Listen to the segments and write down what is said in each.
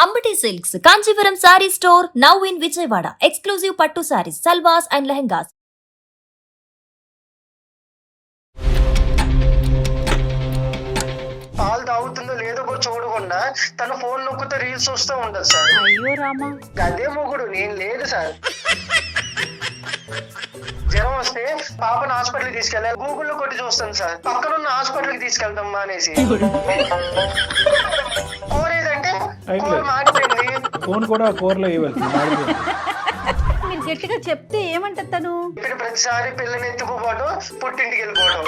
Ambati Silks, Kanchivaram Saree Store, now in Vijayawada. Exclusive Pattu Sarees, Salwas and Lehengas. పాలు తాగుతుందో లేదో కూడా చూడకుండా తన ఫోన్ నొక్కుతూ రీల్స్ చూస్తూ ఉంటుంది సార్. అయ్యో రామా, అదే మొగుడు నేను లేదు సార్. జ్వరం వస్తే పాపను హాస్పిటల్కి తీసుకెళ్ళాలి, గూగుల్లో కొట్టి చూస్తాను సార్. పక్కన ఉన్న హాస్పిటల్కి తీసుకెళ్తాం మానేసి. కూర ఏదంటే కూర మాడిపోయింది, ఫోన్ కూడా కూరలో ఇవ్వాలి. మీరు గట్టిగా చెప్తే ఏమంటది తను? ఇక్కడ ప్రతిసారి పిల్లని ఎత్తుకుపోవడం, పుట్టింటికి వెళ్ళిపోవడం.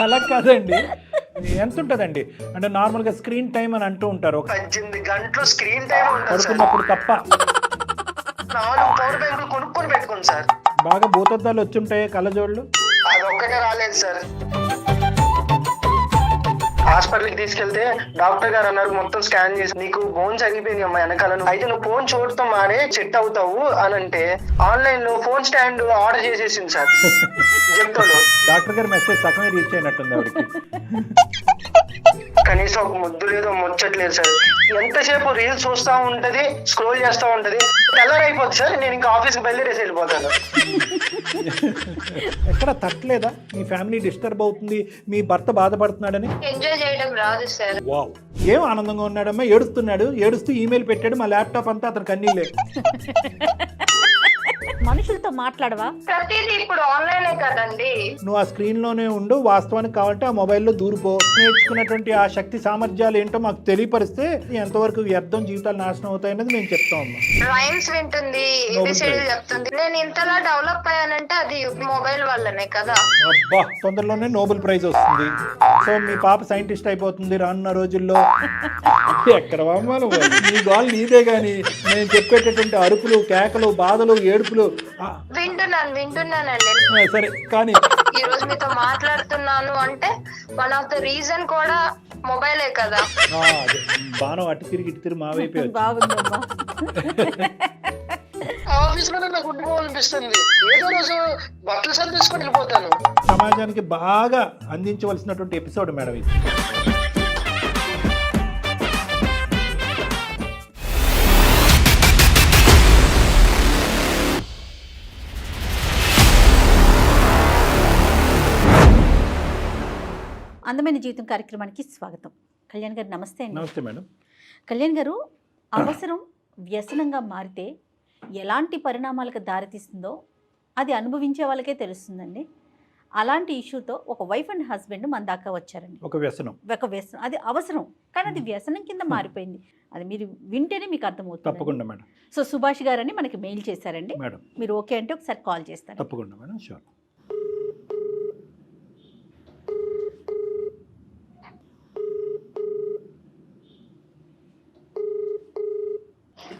అలా కాదండి, ఎంత ఉంటుందండి అంటే నార్మల్గా స్క్రీన్ టైం అని అంటూ ఉంటారు. 18 గంటలు స్క్రీన్ టైం ఉంటుంది సార్. పడుకున్నప్పుడు తప్ప 4 పవర్ బ్యాంకులు కొనుక్కొని పెట్టుకోండి సార్. బాగా భూతద్దాలు వచ్చుంటాయి కళ్ళజోళ్ళు. అదొక్కటే రాలేదు సార్. హాస్పిటల్కి తీసుకెళ్తే డాక్టర్ గారు అన్నారు, మొత్తం స్కాన్ చేసి నీకు బోన్స్ అరిగిపోయింది అమ్మా వెనకాలను, అయితే నువ్వు ఫోన్ చూడటం మానే సెట్ అవుతావు అని అంటే ఆన్లైన్ లో ఫోన్ స్టాండ్ ఆర్డర్ చేసేసింది సార్ జెప్టోలో. డాక్టర్ గారి మెసేజ్ సగమే రీచ్ అయినట్టుంది ఆవిడకి. కనీసం ఒక ముద్దు లేదు, ముచ్చట్లేదు సార్. ఎంతసేపు రీల్స్ చూస్తా ఉంటది, స్క్రోల్ చేస్తా ఉంటది. తెల్లర్ అయిపోద్ది సార్, నేను ఇంకా ఆఫీస్కి బయలుదేరేసి వెళ్ళిపోతాను. ఎక్కడ తట్టలేదా? మీ ఫ్యామిలీ డిస్టర్బ్ అవుతుంది, మీ భర్త బాధపడుతున్నాడని? ఎంజాయ్ చేయడం రాదు సార్. వావ్, ఏం ఆనందంగా ఉన్నాడమ్మా. ఏడుస్తున్నాడు, ఏడుస్తూ ఈమెయిల్ పెట్టాడు, మా ల్యాప్టాప్ అంతా అతను కన్నీలే. మనుషులతో మాట్లాడవా? ప్రతిదీ ఇప్పుడు ఆన్లైనే కదండి. నువ్వు ఆ స్క్రీన్ లోనే ఉండు, వాస్తవానికి కావాలంటే ఆ మొబైల్లో దూరిపో. నేర్చుకున్నటువంటి ఆ శక్తి సామర్థ్యాలు ఏంటో మాకు తెలియపరిస్తే ఎంతవరకు వ్యర్థం, జీవితాలు నాశనం అవుతాయన్నది మేము చెప్తా ఉన్నాం. రైమ్స్ వింటుంది, ఏబిసిడీలు చెప్తుంది. నేను ఇంతలా డెవలప్ అయ్యానంటే అది మొబైల్ వల్లనే కదా. అబ్బా, తొందరలోనే నోబెల్ ప్రైజ్ వస్తుంది. సో మీ పాప సైంటిస్ట్ అయిపోతుంది రానున్న రోజుల్లో. ఎక్కడ వామాలు, నీ గోల్ నీదే గాని నేను చెప్పేటటువంటి అరుపులు, కేకలు, బాధలు, ఏడుపులు వింటున్నానండి. సరే కానీ ఈ రోజు మీతో మాట్లాడుతున్నాను అంటే వన్ ఆఫ్ ద రీజన్ కూడా మొబైలే కదా. అదే బాణం అటు తిరిగి ఇటు తిరిగి మా వైపే వచ్చింది. బాగుందమ్మా. ఆఫీస్ లోనే నాకు ఉండిపోవాలనిపిస్తుంది. ఏదో రోజు బట్టలు సర్దేసుకొని వెళ్ళిపోతాను. సమాజానికి బాగా అందించవలసినటువంటి ఎపిసోడ్ మేడం ఇది. అందమైన జీవితం కార్యక్రమానికి స్వాగతం. కళ్యాణ్ గారు నమస్తే అండి. నమస్తే మేడం. కళ్యాణ్ గారు, అవసరం వ్యసనంగా మారితే ఎలాంటి పరిణామాలకు దారితీస్తుందో అది అనుభవించే వాళ్ళకే తెలుస్తుందండి. అలాంటి ఇష్యూతో ఒక వైఫ్ అండ్ హస్బెండ్ మన దాకా వచ్చారండి. ఒక వ్యసనం, అది అవసరం, కానీ అది వ్యసనం కింద మారిపోయింది. అది మీరు వింటేనే మీకు అర్థమవుతుంది. తప్పకుండా మేడం. సో సుభాష్ గారని మనకి మెయిల్ చేశారండి. మేడం మీరు ఓకే అంటే ఒకసారి కాల్ చేస్తాను. తప్పకుండా మేడం, షూర్.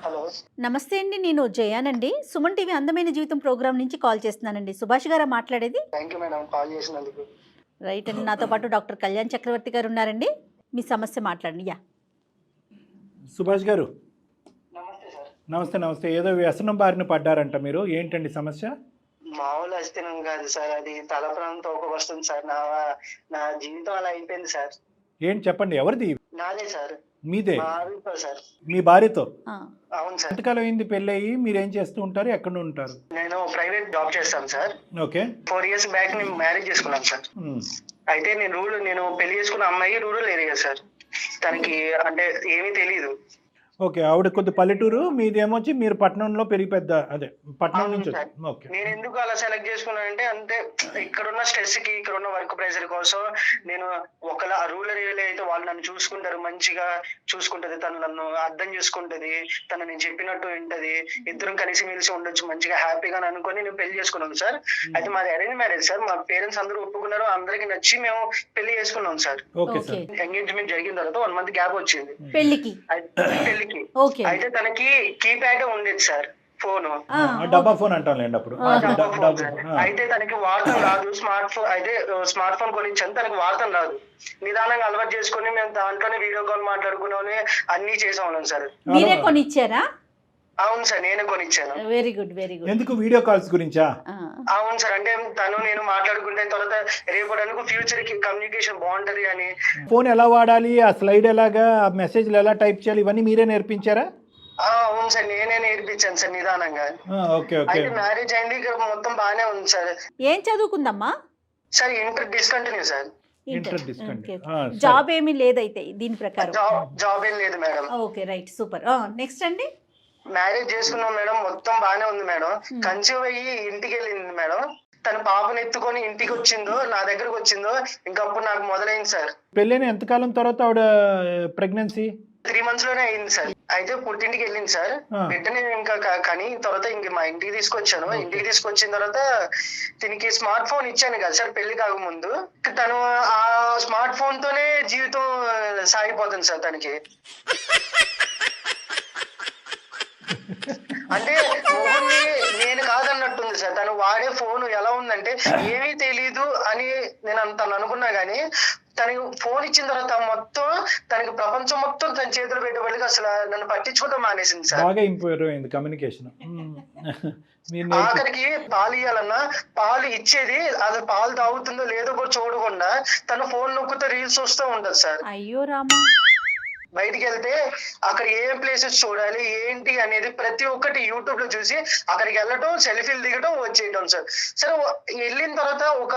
హలో, నమస్తే అండి, నేను జయానండి. సుమన్ టీవీ అందమైన జీవితం ప్రోగ్రామ్ నుంచి కాల్ చేస్తున్నానండి. సుభాష్ గారా మాట్లాడేది? థ్యాంక్ యూ మేడం కాల్ చేసినందుకు. రైట్ అండి, నాతో పాటు డాక్టర్ కళ్యాణ్ చక్రవర్తి గారు ఉన్నారండి. మీ సమస్య మాట్లాడండి. యా, సుభాష్ గారు నమస్తే సార్. నమస్తే. నమస్తే. ఏదో వ్యసనం బారిన పడ్డారంట మీరు, ఏంటండి సమస్య? మామూలు అస్థినం కాదు సార్, అది తల ప్రాంతం వస్తుంది సార్. నా జీవితం అలా అయిపోయింది సార్. ఏంటి చెప్పండి, ఎవరిది? నాదే సార్. మీదే? మా ఆవిడతో సార్. మీ భార్యతో? అవును సార్. ఎంతకాలం అయింది పెళ్ళయి? మీరు ఏం చేస్తూ ఉంటారు, ఎక్కడ ఉంటారు? నేను ప్రైవేట్ జాబ్ చేస్తాను సార్. ఓకే. 4 years బ్యాక్ నేను మ్యారేజ్ చేసుకున్నాను సార్. అయితే నేను పెళ్లి చేసుకున్న అమ్మాయి రూరల్ ఏరియా సార్. తనకి అంటే ఏమీ తెలీదు. ఓకే, ఆవిడ కొద్ది పల్లెటూరు, మీదేమొచ్చి మీరు పట్టణంలో పెరిగి పెద్ద అదే పట్టణం నుంచి. ఓకే. నేను ఎందుకు అలా సెలెక్ట్ చేసుకున్నానంటే అంటే ఇక్కడున్న స్ట్రెస్ కి, ఇక్కడున్న వర్క్ ప్రెషర్ కోసం నేను ఒకలా రూరల్ ఏరియాలో అయితే వాళ్ళు నన్ను చూసుకుంటారు, మంచిగా చూసుకుంటది, తను నన్ను అర్థం చేసుకుంటది, తను నేను చెప్పినట్టు వింటది, ఇద్దరం కలిసి మెలిసి ఉండొచ్చు మంచిగా హ్యాపీగా అనుకొని నేను పెళ్లి చేసుకున్నాను సార్. అయితే మాది అరేంజ్ మ్యారేజ్ సార్. మా పేరెంట్స్ అందరూ ఒప్పుకున్నారు, అందరికి నచ్చి మేము పెళ్లి చేసుకున్నాం సార్. Okay sir. ఎంగేజ్మెంట్ జరిగిన తర్వాత 1 month గ్యాప్ వచ్చింది పెళ్లికి. ఓకే. అయితే తనకి కీప్యాడ్ ఉండేది సార్ ఫోన్. డబ్బా ఫోన్ అంటాంలేండి అప్పుడు. అయితే తనకి వాడటం రాదు స్మార్ట్ ఫోన్. అయితే స్మార్ట్ ఫోన్ కొనిచ్చాను, తనకి వాడటం రాదు. నిదానంగా అలవాటు చేసుకుని మేము దాంట్లోనే వీడియో కాల్ మాట్లాడుకున్నాం, అన్ని చేసాం సార్. మీరే కొనిచ్చారా? అవును సార్, నేనే కొనిచ్చాను. Very good, very good. ఎందుకు వీడియో కాల్స్ గురించా? అవును సార్, అంటే తను నేను మాట్లాడుకుంటే తర్వాత రేపటి ఫ్యూచర్ కి కమ్యూనికేషన్ బాగుంటది అని. ఫోన్ ఎలా వాడాలి, ఆ స్లైడ్ ఎలాగా, ఆ మెసేజ్లు ఎలా టైప్ చేయాలి, ఇవన్నీ మీరే నేర్పించారా? అవును సార్, నేనే నేర్పించాను సార్ నిదానంగా. Okay okay. అయితే మ్యారేజ్ అయింది, ఇక్కడ మొత్తం బాగానే ఉంది సార్. ఏం చదువుకుందమ్మా? Sir inter discontinue sir. Inter discontinue. Job ఏమీ లేదైతే దీని ప్రకారం? జాబ్ ఏం లేదు madam. Okay, right, super. Next అండి. మ్యారేజ్ చేసుకున్నాం మేడం, మొత్తం బాగానే ఉంది మేడం. కన్సీవ్ అయ్యి ఇంటికి వెళ్ళింది మేడం. తన పాపను ఎత్తుకొని ఇంటికి వచ్చిందో, నా దగ్గరకు వచ్చిందో, ఇంకా అప్పుడు నాకు మొదలైంది సార్. పెళ్ళైన ఎంతకాలం తర్వాత ఆవిడ ప్రెగ్నెన్సీ? 3 months లోనే అయింది సార్. అయితే పుట్టింటికి వెళ్ళింది సార్. బిడ్డని ఇంకా కానీ తర్వాత ఇంక మా ఇంటికి తీసుకొచ్చాను. ఇంటికి తీసుకొచ్చిన తర్వాత దీనికి స్మార్ట్ ఫోన్ ఇచ్చాను కదా సార్ పెళ్లి కాకముందు. తను ఆ స్మార్ట్ ఫోన్ తోనే జీవితం సాగిపోతుంది సార్ తనకి. అంటే మొగుడిని నేను కాదన్నట్టుంది సార్. తను వాడే ఫోన్ ఎలా ఉందంటే ఏమీ తెలీదు అని నేను తను అనుకున్నా గానీ, తనకి ఫోన్ ఇచ్చిన తర్వాత మొత్తం తనకి ప్రపంచం మొత్తం తన చేతులు పెట్టబడి అసలు నన్ను పట్టించుకుంటూ మానేసింది సార్. బాగా ఇంప్రూవ్ అయింది కమ్యూనికేషన్. ఆఖరికి పాలు ఇవ్వాలన్నా పాలు ఇచ్చేది, అది పాలు తాగుతుందో లేదో కూడా చూడకుండా తను ఫోన్ నొక్కుతూ రీల్స్ చూస్తూ ఉండదు సార్. అయ్యో రామా. బయటికి వెళ్తే అక్కడ ఏ ప్లేసెస్ చూడాలి ఏంటి అనేది ప్రతి ఒక్కటి యూట్యూబ్ లో చూసి అక్కడికి వెళ్ళటం, సెల్ఫీలు దిగటం, వచ్చేయటం సార్. సరే వెళ్ళిన తర్వాత ఒక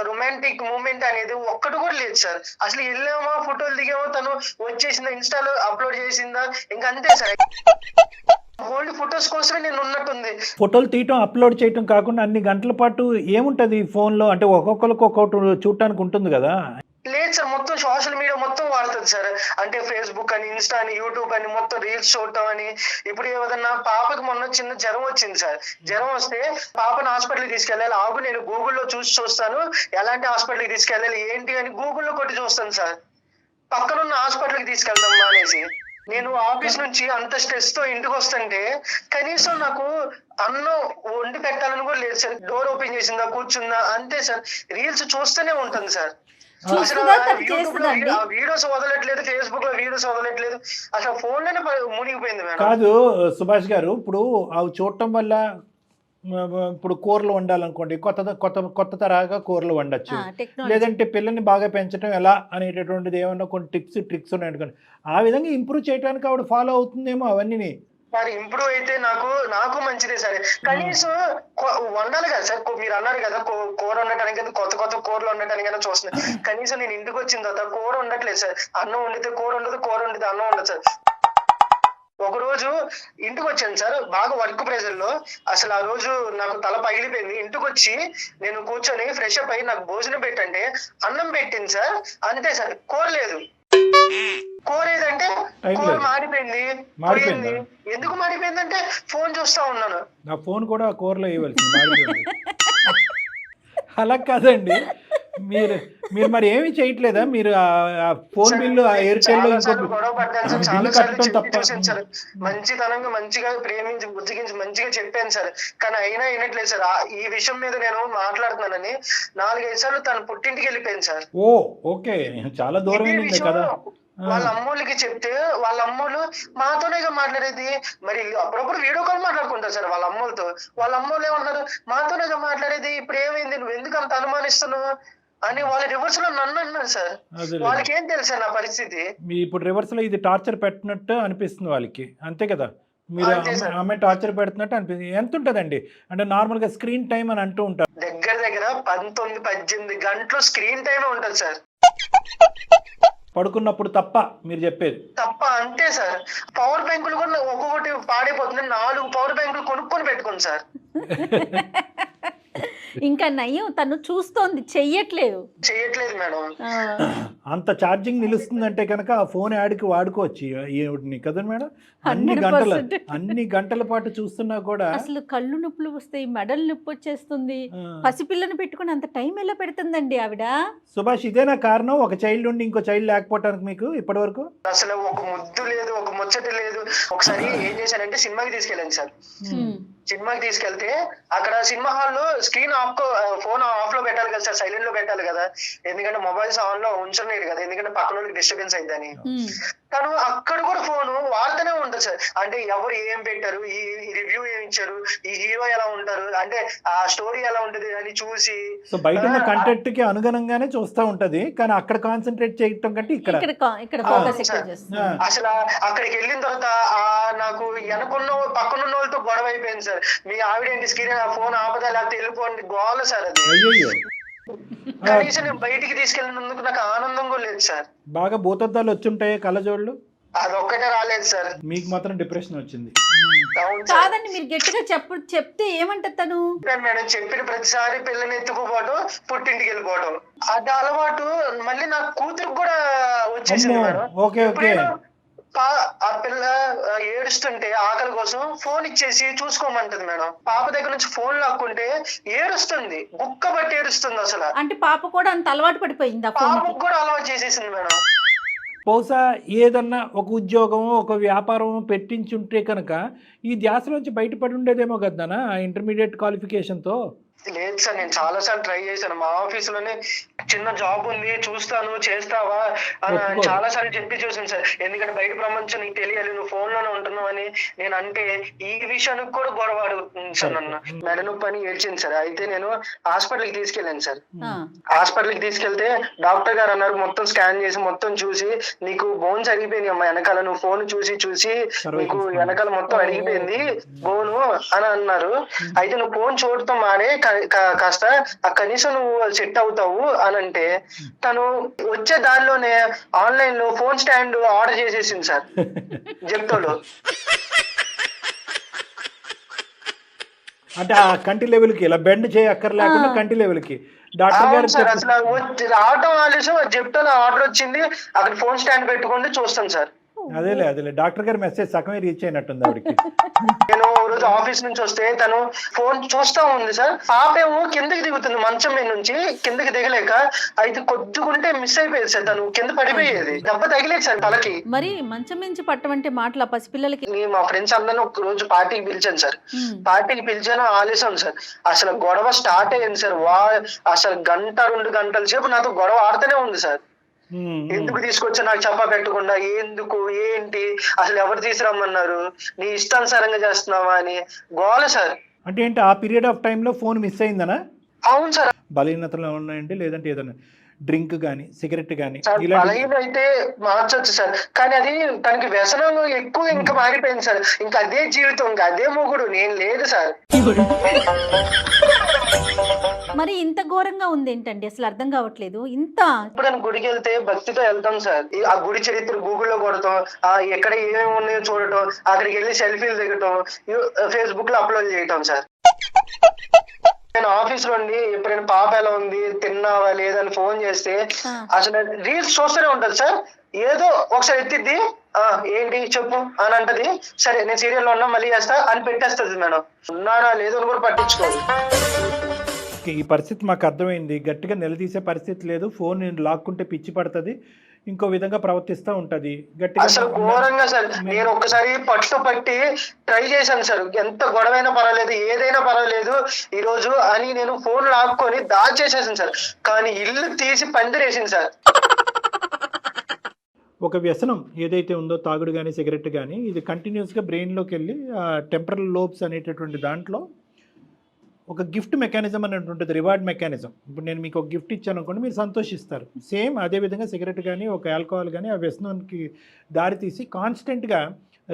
రొమాంటిక్ మూమెంట్ అనేది ఒక్కటి కూడా లేదు సార్. అసలు వెళ్ళామా, ఫోటోలు దిగామా, తను వచ్చేసిందా, ఇన్స్టాలో అప్లోడ్ చేసిందా, ఇంకా అంతే సార్. ఓన్లీ ఫొటోస్ కోసమే నేను ఉన్నట్టుంది. ఫోటోలు తీయటం, అప్లోడ్ చేయటం కాకుండా అన్ని గంటల పాటు ఏముంటది ఫోన్ లో? అంటే ఒక్కొక్కరికి ఒక్కొక్కటి చూడటానికి ఉంటుంది కదా? లేదు సార్, మొత్తం సోషల్ మీడియా మొత్తం వాడుతుంది సార్. అంటే ఫేస్బుక్ అని, ఇన్స్టా అని, యూట్యూబ్ అని, మొత్తం రీల్స్ చూడటం అని. ఇప్పుడు ఏదన్నా పాపకి మొన్న చిన్న జ్వరం వచ్చింది సార్. జ్వరం వస్తే పాపను హాస్పిటల్కి తీసుకెళ్ళాలి. ఆగు నేను గూగుల్లో చూస్తాను ఎలాంటి హాస్పిటల్కి తీసుకెళ్ళాలి ఏంటి అని గూగుల్లో కొట్టి చూస్తాను సార్. పక్కనున్న హాస్పిటల్కి తీసుకెళ్తాం అనేసి. నేను ఆఫీస్ నుంచి అంత స్ట్రెస్ తో ఇంటికి వస్తుంటే కనీసం నాకు అన్నం వండి పెట్టాలని కూడా లేదు సార్. డోర్ ఓపెన్ చేసిందా, కూర్చుందా, అంతే సార్. రీల్స్ చూస్తూనే ఉంటుంది సార్. వీడియోస్ వదలట్లేదు, ఫేస్బుక్ లో వీడియోస్ వదలట్లేదు, అసలు ఫోన్ లోనే మునిగిపోయింది మేడం. కాదు సుభాష్ గారు, ఇప్పుడు అవి చూడటం వల్ల ఇప్పుడు కూరలు వండాలనుకోండి, కొత్త తరహాగా కూరలు వండొచ్చు. లేదంటే పిల్లల్ని బాగా పెంచడం ఎలా అనేటటువంటిది ఏమన్నా కొన్ని ట్రిక్స్ ఉన్నాయనుకోండి, ఆ విధంగా ఇంప్రూవ్ చేయడానికి ఆవిడ ఫాలో అవుతుందేమో అవన్నీ. మరి ఇంప్రూవ్ అయితే నాకు మంచిదే సార్. కనీసం వండాలి కదా సార్. మీరు అన్నారు కదా కూర వండటానికి, కొత్త కూరలు వండటానికైనా చూస్తున్నాను. కనీసం నేను ఇంటికి వచ్చిన తర్వాత కూర వండట్లేదు సార్. అన్నం వండితే కూర ఉండదు, కూర వండితే అన్నం ఉండదు సార్. ఒక రోజు ఇంటికి వచ్చాను సార్, బాగా వర్క్ ప్రెషర్ లో. అసలు ఆ రోజు నాకు తల పగిలిపోయింది. ఇంటికి వచ్చి నేను కూర్చొని ఫ్రెష్ అప్ అయ్యి నాకు భోజనం పెట్టంటే అన్నం పెట్టింది సార్. అంతే సార్, కూర లేదు. కూర ఏదంటే కూర మాడిపోయింది. ఎందుకు మాడిపోయిందంటే ఫోన్ చూస్తా ఉన్నాను. నా ఫోన్ కూడా కూరలో వేయవలసింది. అలా కాదండి, మీరు మరి ఏమి చేయట్లేదా? మీరు ఆ ఫోన్ బిల్లు, ఆ ఎయిర్టెల్ లో గొడవ పడ్డాను సార్, చాలా సార్లు చూసాను సార్. మంచితనంగా మంచిగా ప్రేమించి బుజ్జిగించి మంచిగా చెప్పాను సార్. కానీ అయినా వినట్లేదు సార్. ఈ విషయం మీద నేను మాట్లాడుతున్నానని 4-5 సార్లు తను పుట్టింటికి వెళ్ళిపోయింది సార్. ఓ ఓకే, చాలా దూరం కదా. వాళ్ళ అమ్మోళ్ళకి చెప్తే వాళ్ళ అమ్మోళ్ళు మాతోనేగా మాట్లాడేది. మరి అప్పుడప్పుడు వీడియో కాల్ మాట్లాడుకుంటారు సార్ వాళ్ళ అమ్మోళ్ళతో. వాళ్ళ అమ్మోళ్ళు ఏమన్నారు, మాతోనేగా మాట్లాడేది, ఇప్పుడు ఏమైంది, నువ్వు ఎందుకు అంత అనుమానిస్తున్నావు అని వాళ్ళ రివర్స్ లో నన్ను అన్నారు సార్. వాళ్ళకి ఏం తెలుసా నా పరిస్థితి? ఇప్పుడు రివర్స్ లో ఇది టార్చర్ పెట్టినట్టు అనిపిస్తుంది వాళ్ళకి, అంతే కదా? మీరు ఆమె టార్చర్ పెడుతున్నట్టు అనిపిస్తుంది. ఎంత ఉంటదండి అంటే నార్మల్ గా స్క్రీన్ టైం అని అంటూ ఉంటారు, దగ్గర 19-18 గంటలు స్క్రీన్ టైం ఉంటుంది సార్. పడుకున్నప్పుడు తప్ప మీరు చెప్పేది? తప్ప, అంతే సార్. పవర్ బ్యాంకులు కూడా ఒక్కొక్కటి పాడైపోతుంది. 4 పవర్ బ్యాంకులు కొనుక్కొని పెట్టుకోండి సార్. ఇంకా నయ్యం, తను చూస్తోంది, చెయ్యట్లేదు మేడం. అంత ఛార్జింగ్ నిలుస్తుందంటే కనుక ఆ ఫోన్ యాడ్కి వాడుకోవచ్చు కదా మేడం. అన్ని గంటల పాటు చూస్తున్నా కూడా అసలు కళ్ళు నొప్పులు వస్తాయి, మెడలు నొప్పి వచ్చేస్తుంది. పసిపిల్లని పెట్టుకుని అంత టైం ఎలా పెడుతుందండి ఆవిడ? సుభాష్, ఇదేనా కారణం ఒక చైల్డ్ ఉండి ఇంకో చైల్డ్ లేకపోవటానికి మీకు ఇప్పటి వరకు? అసలు ఒక ముద్దు లేదు, ఒక ముచ్చట లేదు. ఒకసారి ఏం చేశానంటే సినిమాకి తీసుకెళ్ళాను సార్. సినిమాకి తీసుకెళ్తే అక్కడ సినిమా హాల్లో స్క్రీన్ ఫోన్ ఆఫ్ లో పెట్టాలి కదా సార్, సైలెంట్ లో పెట్టాలి కదా, ఎందుకంటే మొబైల్స్ ఆన్ లో ఉంచలేదు కదా, ఎందుకంటే పక్కన వాళ్ళకి డిస్టర్బెన్స్ అయిందని. తను అక్కడ కూడా ఫోన్ వాడుతూనే ఉంటుంది సార్. అంటే ఎవరు ఏం పెట్టారు, ఈ రివ్యూ ఏం ఇచ్చారు, ఈ హీరో ఎలా ఉంటారు, అంటే ఆ స్టోరీ ఎలా ఉంటది అని చూసి, సో బయట ఉన్న కంటెంట్ కి అనుగుణంగానే చూస్తూ ఉంటది, కానీ అక్కడ కాన్సన్ట్రేట్ చేయటం కంటే ఇక్కడ ఇక్కడ ఫోకస్ ఎక్కువ చేస్తుంది. అసలు అక్కడికి వెళ్ళిన తర్వాత నాకు పక్కనున్న వాళ్ళతో గొడవ అయిపోయింది సార్. మీ ఆవిడ ఏంటి స్క్రీన్ ఫోన్ ఆపదా లేకపోతే వెళ్ళిపోండి గోల సార్. అది అయ్యయ్యో కనీసం నేను బయటికి తీసుకెళ్ళినందుకు నాకు ఆనందం కూడా లేదు సార్. బాగా భూతద్దాలు వచ్చుంటాయి కళ్ళజోళ్ళు, అదొక్కటే రాలేదు సార్. మీకు మాత్రం డిప్రెషన్ వచ్చింది. అవును సార్. కాదండి, మీరు గట్టిగా చెప్తే ఏమంటది తను? మేడం చెప్పిన ప్రతిసారి పిల్లని ఎత్తుకుపోవడం, పుట్టింటికి వెళ్ళిపోవడం, అది అలవాటు మళ్ళీ నా కూతురికి కూడా వచ్చేసింది మేడం. Okay okay. ఆ పిల్ల ఏడుస్తుంటే ఆకలి కోసం ఫోన్ ఇచ్చేసి చూసుకోమంటది మేడం. పాప దగ్గర నుంచి ఫోన్ లాక్కుంటే ఏడుస్తుంది, గుక్క బట్టి ఏడుస్తుంది. అసలు అంటే పాప కూడా అంత అలవాటు పడిపోయింది ఆ ఫోన్. పాపకు కూడా అలవాటు చేసేసింది మేడం. బహుశా ఏదన్నా ఒక ఉద్యోగం ఒక వ్యాపారం పెట్టించుంటే కనుక ఈ ధ్యాస నుంచి బయటపడి ఉండేదేమో కదనా ఆ ఇంటర్మీడియట్ క్వాలిఫికేషన్తో. లేదు సార్, నేను చాలా సార్లు ట్రై చేశాను. మా ఆఫీస్ లోనే చిన్న జాబ్ ఉంది, చూస్తాను చేస్తావా అని చాలా సార్లు చెప్పి చూసాను సార్. ఎందుకంటే బయట ప్రపంచం నీకు తెలియాలి, నువ్వు ఫోన్ లోనే ఉంటున్నావు అని నేను అంటే ఈ విషయానికి కూడా గొడవ అడుగుతుంది సార్. నన్ను మెడ నొప్పి అని ఏడ్చింది సార్. అయితే నేను హాస్పిటల్కి తీసుకెళ్ళాను సార్. హాస్పిటల్కి తీసుకెళ్తే డాక్టర్ గారు అన్నారు, మొత్తం స్కాన్ చేసి మొత్తం చూసి నీకు బోన్స్ అరిగిపోయినాయి అమ్మా వెనకాల, నువ్వు ఫోన్ చూసి చూసి నీకు వెనకాల మొత్తం అరిగిపోయింది బోను అని అన్నారు. అయితే నువ్వు ఫోన్ చూడటం మానే కాస్త కనీసం నువ్వు సెట్ అవుతావు అని అంటే తను వచ్చే దారిలోనే ఆన్లైన్ లో ఫోన్ స్టాండ్ ఆర్డర్ చేసేసింది సార్ జెప్టోలో. అంటే ఆ కంటి లెవెల్కి ఇలా బెండ్ చేయక్కర్లేకుండా కంటి లెవెల్కి డాక్టర్ గారు సార్. అసలు రావటం ఆలస్యం, జెప్టోలో ఆర్డర్ వచ్చింది, అక్కడ ఫోన్ స్టాండ్ పెట్టుకుంటే చూస్తాను సార్. అదేలే డాక్టర్ గారి మెసేజ్ సగమే రీచ్ అయినట్టుంది ఆవిడకి. నేను రోజు ఆఫీస్ నుంచి వస్తే తను ఫోన్ చూస్తా ఉంది సార్. పాపేమో కిందకి దిగుతుంది మంచం మీద నుంచి, కిందకి దిగలేక అయితే కొద్దిగుంటే మిస్ అయిపోయేది సార్, తను కింద పడిపోయేది, దెబ్బ తగిలేదు సార్ తలకి. మరి మంచం నుంచి పట్టమంటే మాటల పసిపిల్లలకి. మా ఫ్రెండ్స్ అందరిని ఒక రోజు పార్టీకి పిలిచాను సార్. పార్టీకి పిలిచాను, ఆలస్యం సార్. అసలు గొడవ స్టార్ట్ అయ్యింది సార్. అసలు 1-2 గంటల సేపు నాతో గొడవ ఆడుతూనే ఉంది సార్. ఎందుకు తీసుకొచ్చా నాకు చెప్పా పెట్టకుండా, ఎందుకు ఏంటి అసలు ఎవరు తీసుకురమ్మన్నారు, నీ ఇష్టానుసారంగా చేస్తున్నావా అని గోల సార్. అంటే ఏంటి ఆ పీరియడ్ ఆఫ్ టైంలో ఫోన్ మిస్ అయిందనా? అవును సార్. బలహీనతలు ఉన్నాయండి, లేదంటే ఏదైనా డ్రింక్ కానీ సిగరెట్ కానీ బలహీన అయితే మార్చొచ్చు సార్, కానీ అది తనకి వ్యసనం ఎక్కువ ఇంకా మారిపోయింది సార్. ఇంకా అదే జీవితం, ఇంకా అదే మొగుడు, నేను లేదు సార్. మరి ఇంత ఘోరంగా ఉంది ఏంటండి, అసలు అర్థం కావట్లేదు. ఇంత ఇప్పుడు గుడికి వెళ్తే భక్తితో వెళ్తాం సార్. ఆ గుడి చరిత్ర గూగుల్లో కొడతాం, ఎక్కడ ఏమేమి ఉన్నాయో చూడటం, అక్కడికి వెళ్ళి సెల్ఫీలు దిగటం, ఫేస్బుక్ లో అప్లోడ్ చేయటం సార్. నేను ఆఫీస్ లో ఉండి ఎప్పుడైనా పాప ఎలా ఉంది, తిన్నావా లేదని ఫోన్ చేస్తే అసలు రీల్స్ చూస్తూనే ఉంటది సార్. ఏదో ఒకసారి ఎత్తిద్ది, ఏంటి చెప్పు అని అంటది. సరే నేను సీరియల్ లో ఉన్నా మళ్ళీ చేస్తా అని పెట్టేస్తుంది మేడం. ఉన్నానా లేదో అని కూడా పట్టించుకోదు. ఈ పరిస్థితి మాకు అర్థమైంది, గట్టిగా నిలదీసే పరిస్థితి లేదు, ఫోన్ లాక్కుంటే పిచ్చి పడుతుంది, ఇంకో విధంగా ప్రవర్తిస్తూ ఉంటది గట్టిగా. అసలు ఘోరంగా సార్. నేను ఒక్కసారి పట్టి ట్రై చేశాను సార్, ఎంత గొడవైనా పర్వాలేదు ఏదైనా పర్వాలేదు ఈ రోజు అని నేను ఫోన్ లాక్కొని దాచేసేసాను సార్. కానీ ఇల్లు తీసి పందిరేసింది సార్. ఒక వ్యసనం ఏదైతే ఉందో తాగుడు కానీ సిగరెట్ కానీ, ఇది కంటిన్యూస్గా బ్రెయిన్లోకి వెళ్ళి టెంపరల్ లోబ్స్ అనేటటువంటి దాంట్లో ఒక గిఫ్ట్ మెకానిజం అనేది ఉంటుంది, రివార్డ్ మెకానిజం. ఇప్పుడు నేను మీకు ఒక గిఫ్ట్ ఇచ్చాను అనుకోండి, మీరు సంతోషిస్తారు. సేమ్ అదేవిధంగా సిగరెట్ కానీ ఒక ఆల్కహాల్ కానీ ఆ వ్యసనానికి దారితీసి కాన్స్టెంట్గా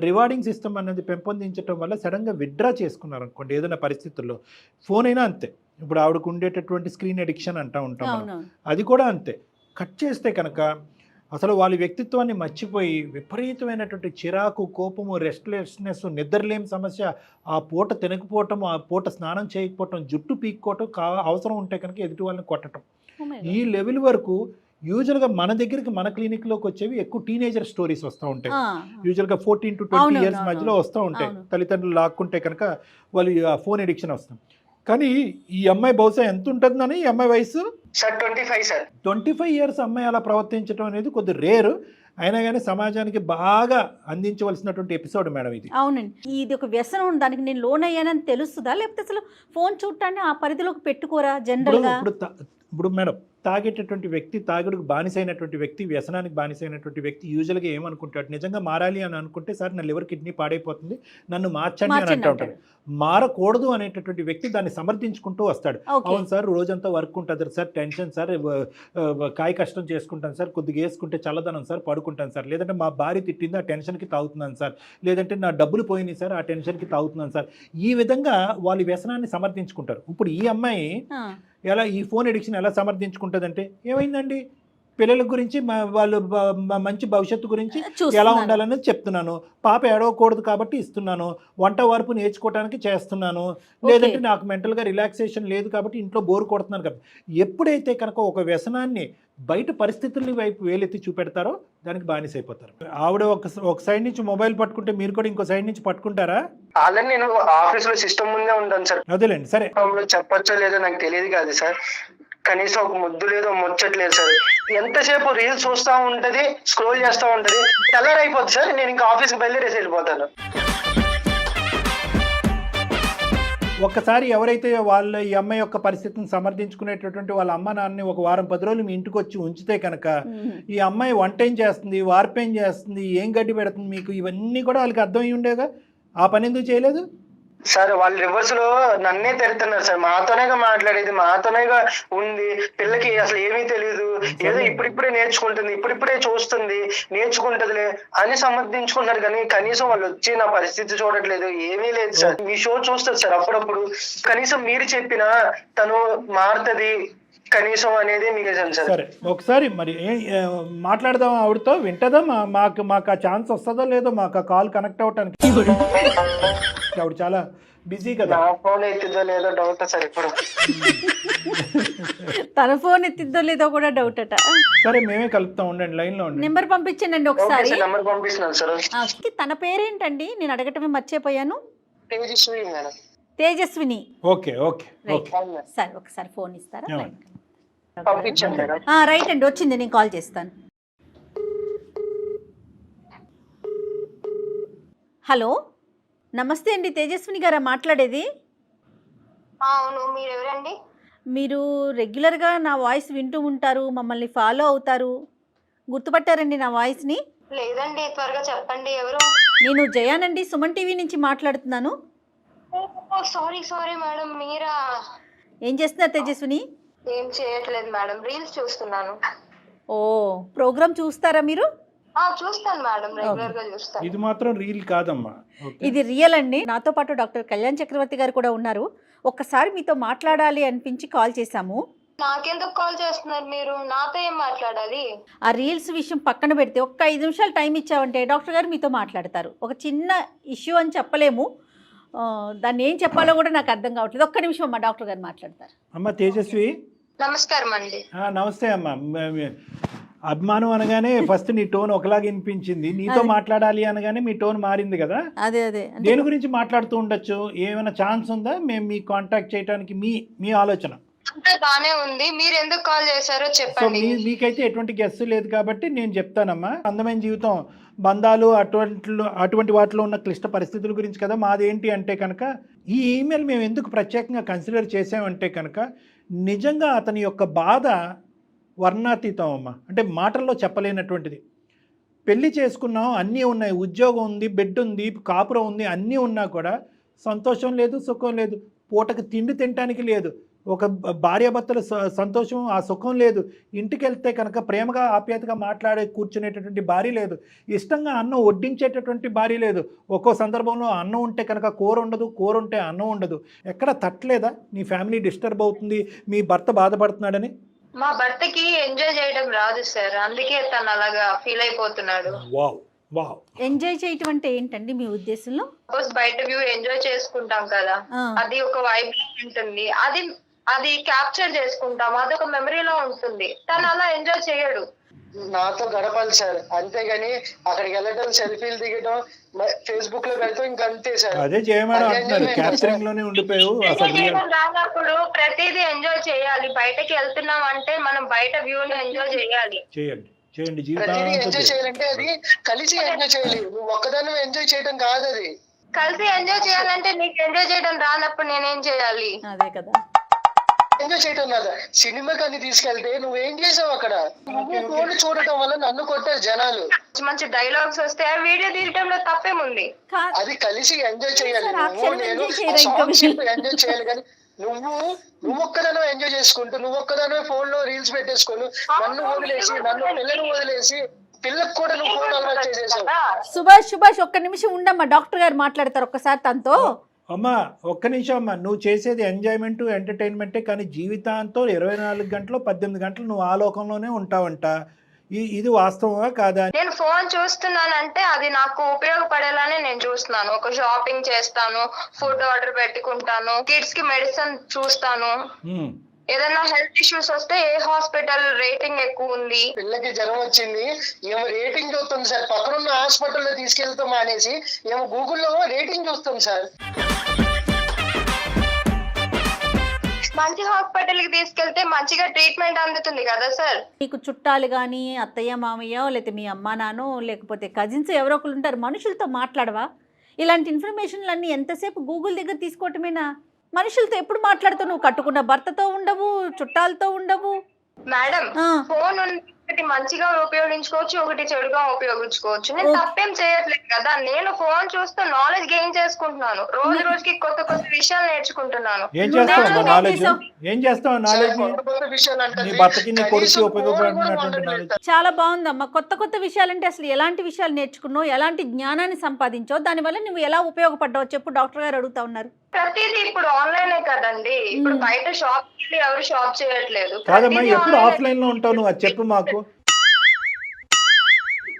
రివార్డింగ్ సిస్టమ్ అనేది పెంపొందించడం వల్ల సడన్గా విత్డ్రా చేసుకున్నారు అనుకోండి ఏదైనా పరిస్థితుల్లో. ఫోన్ అయినా అంతే, ఇప్పుడు ఆవిడకు ఉండేటటువంటి స్క్రీన్ అడిక్షన్ అంటూ ఉంటాం మనం, అది కూడా అంతే. కట్ చేస్తే కనుక అసలు వాళ్ళ వ్యక్తిత్వాన్ని మర్చిపోయి విపరీతమైనటువంటి చిరాకు, కోపము, రెస్ట్లెస్నెస్, నిద్రలేని సమస్య, ఆ పూట తినకపోవటం, ఆ పూట స్నానం చేయకపోవటం, జుట్టు పీక్కోవటం, అవసరం ఉంటే కనుక ఎదుటి వాళ్ళని కొట్టడం, ఈ లెవెల్ వరకు యూజువల్గా మన దగ్గరికి మన క్లినిక్లోకి వచ్చేవి ఎక్కువ టీనేజర్ స్టోరీస్ వస్తూ ఉంటాయి. యూజువల్గా 14 to 20 years మధ్యలో వస్తూ ఉంటాయి. తల్లిదండ్రులు లాక్కుంటే కనుక వాళ్ళు ఫోన్ ఎడిక్షన్ వస్తాం. కానీ ఈ అమ్మాయి బహుశా ఎంత ఉంటుందని, ఈ అమ్మాయి వయసు 25 సార్. 25 years అమ్మాయి అలా ప్రవర్తించడం అనేది కొద్ది రేరు. అయినా కానీ సమాజానికి బాగా అందించవలసినటువంటి ఎపిసోడ్ మేడం ఇది. అవునండి, ఇది ఒక వ్యసనం, దానికి నేను లోన్ అయ్యానని తెలుస్తుందా, లేకపోతే అసలు ఫోన్ చూడటాన్ని ఆ పరిధిలోకి పెట్టుకోరా జనరల్గా? ఇప్పుడు మేడం, తాగేటటువంటి వ్యక్తి, తాగుడుకు బానిసైనటువంటి వ్యక్తి, వ్యసనానికి బానిసైనటువంటి వ్యక్తి యూజువల్గా ఏమనుకుంటాడు, నిజంగా మారాలి అని అనుకుంటే సార్ నా లివర్ కిడ్నీ పాడైపోతుంది, నన్ను మార్చండి అని అంటూ ఉంటాడు. మారకూడదు అనేటటువంటి వ్యక్తి దాన్ని సమర్థించుకుంటూ వస్తాడు. అవును సార్, రోజంతా వర్క్ ఉంటుంది సార్, టెన్షన్ సార్, కాయ కష్టం చేసుకుంటాను సార్, కొద్దిగా వేసుకుంటే చల్లదనం సార్, పడుకుంటాను సార్, లేదంటే మా భార్య తిట్టింది ఆ టెన్షన్కి తాగుతున్నాను సార్, లేదంటే నా డబ్బులు పోయినాయి సార్ ఆ టెన్షన్కి తాగుతున్నాను సార్. ఈ విధంగా వాళ్ళు వ్యసనాన్ని సమర్థించుకుంటారు. ఇప్పుడు ఈ అమ్మాయి ఎలా ఈ ఫోన్ ఎడిక్షన్ ఎలా సమర్థించుకుంటుందంటే, ఏమైందండి పిల్లల గురించి వాళ్ళు మంచి భవిష్యత్తు గురించి ఎలా ఉండాలనేది చెప్తున్నాను, పాప ఏడవకూడదు కాబట్టి ఇస్తున్నాను, వంట వరపు నేర్చుకోవడానికి చేస్తున్నాను, లేదంటే నాకు మెంటల్గా రిలాక్సేషన్ లేదు కాబట్టి ఇంట్లో బోర్ కొడుతున్నాను కాబట్టి. ఎప్పుడైతే కనుక ఒక వ్యసనాన్ని బయట పరిస్థితుల వైపు వేలెత్తి చూపెడతారో దానికి బానిసైపోతారు. ఆవిడ ఒక సైడ్ నుంచి మొబైల్ పట్టుకుంటే మీరు కూడా ఇంకో సైడ్ నుంచి పట్టుకుంటారా? ఆల్రెడీ నేను ఆఫీస్ లో సిస్టమ్ ముందే ఉంటాను సార్. అదేలేండి, సరే చెప్పచ్చో లేదో నాకు తెలియదు కాదు సార్, కనీసం ఒక ముద్దు లేదో ముచ్చట్లేదు సార్. ఎంతసేపు రీల్స్ చూస్తూ ఉంటది, స్క్రోల్ చేస్తూ ఉంటది, తెల్లర్ అయిపోద్ది సార్. నేను ఇంకా ఆఫీస్కి బయలుదేరేసి వెళ్ళిపోతాను. ఒక్కసారి ఎవరైతే వాళ్ళ ఈ అమ్మాయి యొక్క పరిస్థితిని సమర్థించుకునేటటువంటి వాళ్ళ అమ్మ నాన్నని ఒక వారం 10 రోజులు మీ ఇంటికి వచ్చి ఉంచితే కనుక ఈ అమ్మాయి వంట ఏం చేస్తుంది, వార్పేం చేస్తుంది, ఏం గడ్డి పెడుతుంది, మీకు ఇవన్నీ కూడా వాళ్ళకి అర్థమై ఉండేగా. ఆ పని ఎందుకు చేయలేదు సార్? వాళ్ళు రివర్స్ లో నన్నే తిడుతున్నారు సార్. మాతోనేగా మాట్లాడేది, మాతోనేగా ఉంది, పిల్లకి అసలు ఏమీ తెలియదు, ఏదో ఇప్పుడిప్పుడే నేర్చుకుంటుంది, ఇప్పుడిప్పుడే చూస్తుంది, నేర్చుకుంటదిలే అని సమర్థించుకున్నారు. కానీ కనీసం వాళ్ళు వచ్చి నా పరిస్థితి చూడట్లేదు, ఏమీ లేదు సార్. మీ షో చూస్తుంది సార్ అప్పుడప్పుడు, కనీసం మీరు చెప్పినా తను మారుతుంది కనీసం అనేది మీకు సార్. సరే ఒకసారి మరి మాట్లాడదాం ఆవిడతో, వింటదా? మాకు ఆ ఛాన్స్ వస్తుందో లేదో, మాకు ఆ కాల్ కనెక్ట్ అవటానికి. ఆవిడ చాలా బిజీ కదా. నా ఫోన్ ఎత్తిదో లేదో డౌట్ సార్. ఇప్పుడు తన ఫోన్ ఎత్తిద్దో లేదో కూడా డౌట్ అట. సరే మేమే కలుపుతాం, ఉండండి లైన్ లో ఉండండి. నెంబర్ పంపించండి ఒకసారి. నెంబర్ పంపిస్తున్నాను సార్. తన పేరేంటండి? నేను అడగటమే మర్చిపోయాను. Tejaswi madam. Tejaswini. Okay okay okay, సరే ఒకసారి ఫోన్ ఇస్తారా? పంపించండి మేడం. రైట్ అండి, వచ్చింది, నేను కాల్ చేస్తాను. హలో, నమస్తే అండి, తేజస్విని గారా మాట్లాడేది? అవును, మీరు ఎవరండి? మీరు రెగ్యులర్గా నా వాయిస్ వింటూ ఉంటారు, మమ్మల్ని ఫాలో అవుతారు, గుర్తుపట్టారండి నా వాయిస్ని? లేదండి, త్వరగా చెప్పండి ఎవరు. నేను జయానండి, సుమన్ టీవీ నుంచి మాట్లాడుతున్నాను. సారీ మేడం, మీరా? ఏం చేస్తున్నారు తేజస్విని? ఏం చేయట్లేదు మేడం, రీల్స్ చూస్తున్నాను. ఓ, ప్రోగ్రామ్ చూస్తారా మీరు? చూస్తాను మేడం, రెగ్యులర్ గా చూస్తాను. ఇది మాత్రం రీల్ కాదమ్మా, ఇది రియల్ అండి. నాతో పాటు డాక్టర్ కళ్యాణ్ చక్రవర్తి గారు కూడా ఉన్నారు. ఒక్కసారి మీతో మాట్లాడాలి అనిపించి కాల్ చేశాము. నాకెందుకు కాల్ చేస్తున్నారు మీరు? నాతో ఏం మాట్లాడాలి? ఆ రీల్స్ విషయం పక్కన పెడితే ఒక్క 5 నిమిషాలు టైం ఇచ్చామంటే డాక్టర్ గారు మీతో మాట్లాడతారు. ఒక చిన్న ఇష్యూ అని చెప్పలేము, దాన్ని ఏం చెప్పాలో కూడా నాకు అర్థం కావట్లేదు. ఒక్క నిమిషం అమ్మా, డాక్టర్ గారు మాట్లాడతారు. అమ్మ తేజస్వి. నమస్కారం అండి. నమస్తే అమ్మా. అభిమానం అనగానే ఫస్ట్ నీ టోన్ ఒకలాగా వినిపించింది, నీతో మాట్లాడాలి అనగానే మీ టోన్ మారింది కదా. అదే దేని గురించి మాట్లాడుతూ ఉండొచ్చు? ఏమైనా ఛాన్స్ ఉందా మేము మీకు కాంటాక్ట్ చేయడానికి? మీ ఆలోచన అంతా బానే ఉంది, మీరు ఎందుకు కాల్ చేశారో సో చెప్పండి. మీకైతే ఎటువంటి గెస్ట్ లేదు కాబట్టి నేను చెప్తానమ్మా. అందమైన జీవితం, బంధాలు, అటువంటి వాటిలో ఉన్న క్లిష్ట పరిస్థితుల గురించి కదా మాదేంటి అంటే కనుక, ఈ ఈమెయిల్ మేము ఎందుకు ప్రత్యేకంగా కన్సిడర్ చేసామంటే కనుక, నిజంగా అతని యొక్క బాధ వర్ణాతీతం అమ్మ. అంటే మాటల్లో చెప్పలేనటువంటిది. పెళ్లి చేసుకున్నాం, అన్నీ ఉన్నాయి, ఉద్యోగం ఉంది, బెడ్ ఉంది, కాపురం ఉంది, అన్నీ ఉన్నా కూడా సంతోషం లేదు, సుఖం లేదు, పూటకి తిండి తినటానికి లేదు, ఒక భార్యాభర్తల సంతోషం, ఆ సుఖం లేదు, ఇంటికి వెళ్తే కనుక ప్రేమగా ఆప్యాయతగా మాట్లాడే కూర్చునేటటువంటి భార్య లేదు, ఇష్టంగా అన్నం వడ్డించేటటువంటి భార్య లేదు, ఒక్కో సందర్భంలో అన్నం ఉంటే కనుక కూర ఉండదు, కూర ఉంటే అన్నం ఉండదు. ఎక్కడ తట్టలేదా నీ ఫ్యామిలీ డిస్టర్బ్ అవుతుంది, మీ భర్త బాధపడుతున్నాడని? మా భర్తకి ఎంజాయ్ చేయడం రాదు సార్, అందుకే తను అలాగా ఫీల్ అయిపోతున్నాడు. ఎంజాయ్ చేయటం అంటే ఏంటండి మీ ఉద్దేశంలో? సపోజ్ బయట వ్యూ ఎంజాయ్ చేసుకుంటాం కదా, అది ఒక వైబ్ ఉంటుంది, అది క్యాప్చర్ చేసుకుంటాం, అదొక మెమరీలో ఉంటుంది. తను అలా ఎంజాయ్ చేయడు. నాతో గడపాలి సార్, అంతేగాని అక్కడికి వెళ్ళడం, సెల్ఫీలు దిగడం, ఫేస్బుక్ లో పెడతాం, ఇంకంతే సార్. అదే క్యాప్చరింగ్ లోనే ఉండిపోయావు. రానప్పుడు ప్రతిదీ ఎంజాయ్ చేయాలి. బయటకి వెళ్తున్నాం అంటే మనం బయట వ్యూని ఎంజాయ్ చేయాలి. చేయండి, ప్రతిదీ జీవితాంతం ఎంజాయ్ చేయండి. చేయాలంటే అది కలిసి ఎంజాయ్ చేయాలి. నువ్వు ఒక్కదాన్ని ఎంజాయ్ చేయడం కాదు అది. కలిసి ఎంజాయ్ చేయాలంటే నీకు ఎంజాయ్ చేయడం రానప్పుడు నేనేం చేయాలి? అదే కదా. ఎంజాయ్ చేయడం కాదా, సినిమా కానీ తీసుకెళ్తే నువ్వేం చేసావు అక్కడ? నువ్వు ఫోన్ చూడటం వల్ల నన్ను కొట్టారు జనాలు. మంచి మంచి డైలాగ్స్ వస్తే ఆ వీడియో తీయటంలో తప్పేముంది? కా- అది కలిసి ఎంజాయ్ చేయాలి. సార్, నువ్వు అక్షరం నేను ఎంజాయ్ చేయరా ఇంకా ఎంజాయ్ చేయాలి. కానీ నువ్వు ఒక్కదానో ఎంజాయ్ చేసుకుంటూ నువ్వు ఒక్కదానో ఫోన్ లో రీల్స్ పెట్టేసుకొని నన్ను వదిలేసి పిల్లని వదిలేసి పిల్లకు కూడా నువ్వు ఫోన్ అలవాటు చేసేసావు. సుభాష్ ఒక్క నిమిషం ఉండమ్మా, డాక్టర్ గారు మాట్లాడతారు ఒక్కసారి తనతో. అమ్మా ఒక్క నిమిషం అమ్మా, నువ్వు చేసేది ఎంజాయ్మెంట్ ఎంటర్టైన్మెంటే, కానీ జీవితాంతం 24 గంటలు 18 గంటలు నువ్వు ఆ లోకంలోనే ఉంటావంట. ఇది వాస్తవమా కాదా? నేను ఫోన్ చూస్తున్నానంటే అది నాకు ఉపయోగపడేలానే నేను చూస్తున్నాను. ఒక షాపింగ్ చేస్తాను, ఫుడ్ ఆర్డర్ పెట్టుకుంటాను, కిడ్స్ కి మెడిసిన్ చూస్తాను. ఏదైనా హెల్త్ ఇష్యూస్ వస్తే ఏ హాస్పిటల్ రేటింగ్ ఎక్కువ ఉంది, పిల్లకి జ్వరం వచ్చింది ఏమో రేటింగ్ చూస్తుంది సార్, పక్కనున్న హాస్పిటల్లో తీసుకెళ్తాం అనేసి ఏమో గూగుల్లో రేటింగ్ చూస్తాం సార్. మంచి హాస్పిటల్ కి తీసుకెళ్తే మంచిగా ట్రీట్మెంట్ అందుతుంది కదా సార్. నీకు చుట్టాలు కానీ అత్తయ్య మామయ్య లేకపోతే మీ అమ్మా నాన్నో లేకపోతే కజిన్స్ ఎవరో ఒకరు ఉంటారు, మనుషులతో మాట్లాడవా? ఇలాంటి ఇన్ఫర్మేషన్లన్నీ ఎంతసేపు గూగుల్ దగ్గర తీసుకోవటమేనా? మనుషులతో ఎప్పుడు మాట్లాడుతావు? నువ్వు కట్టుకున్న భర్తతో ఉండవు, చుట్టాలతో ఉండవు. మేడం ఫోన్ ఒకటి మంచిగా ఉపయోగించుకోవచ్చు, ఒకటి చెడుగా ఉపయోగించుకోవచ్చు. నేను తప్పేం చేయట్లేదు కదా. నేను ఫోన్ చూస్తూ నాలెడ్జ్ గెయిన్ చేసుకుంటున్నాను. రోజు రోజుకి కొత్త కొత్త విషయాలు నేర్చుకుంటున్నాను. ఏం చేస్తావు నాలెడ్జ్? ఏం చేస్తావు నాలెడ్జ్? కొత్త కొత్త విషయాలు అంటే నీ భర్తకి నీ కొడుకు ఉపయోగపడినటువంటి నాలెడ్జ్. చాలా బాగుందమ్మా. కొత్త కొత్త విషయాలంటే అసలు ఎలాంటి విషయాలు నేర్చుకున్నావు, ఎలాంటి జ్ఞానాన్ని సంపాదించావు, దానివల్ల నువ్వు ఎలా ఉపయోగపడ్డావు చెప్పు, డాక్టర్ గారు అడుగుతా ఉన్నారు. ప్రతిదీ ఇప్పుడు ఆన్లైనే కదండి. ఇప్పుడు బయట షాప్ ఎవరు షాప్ చేయట్లేదు. కాదమ్మా, ఎప్పుడు ఆఫ్లైన్ లో ఉంటావు నువ్వు? అది చెప్పు మాకు.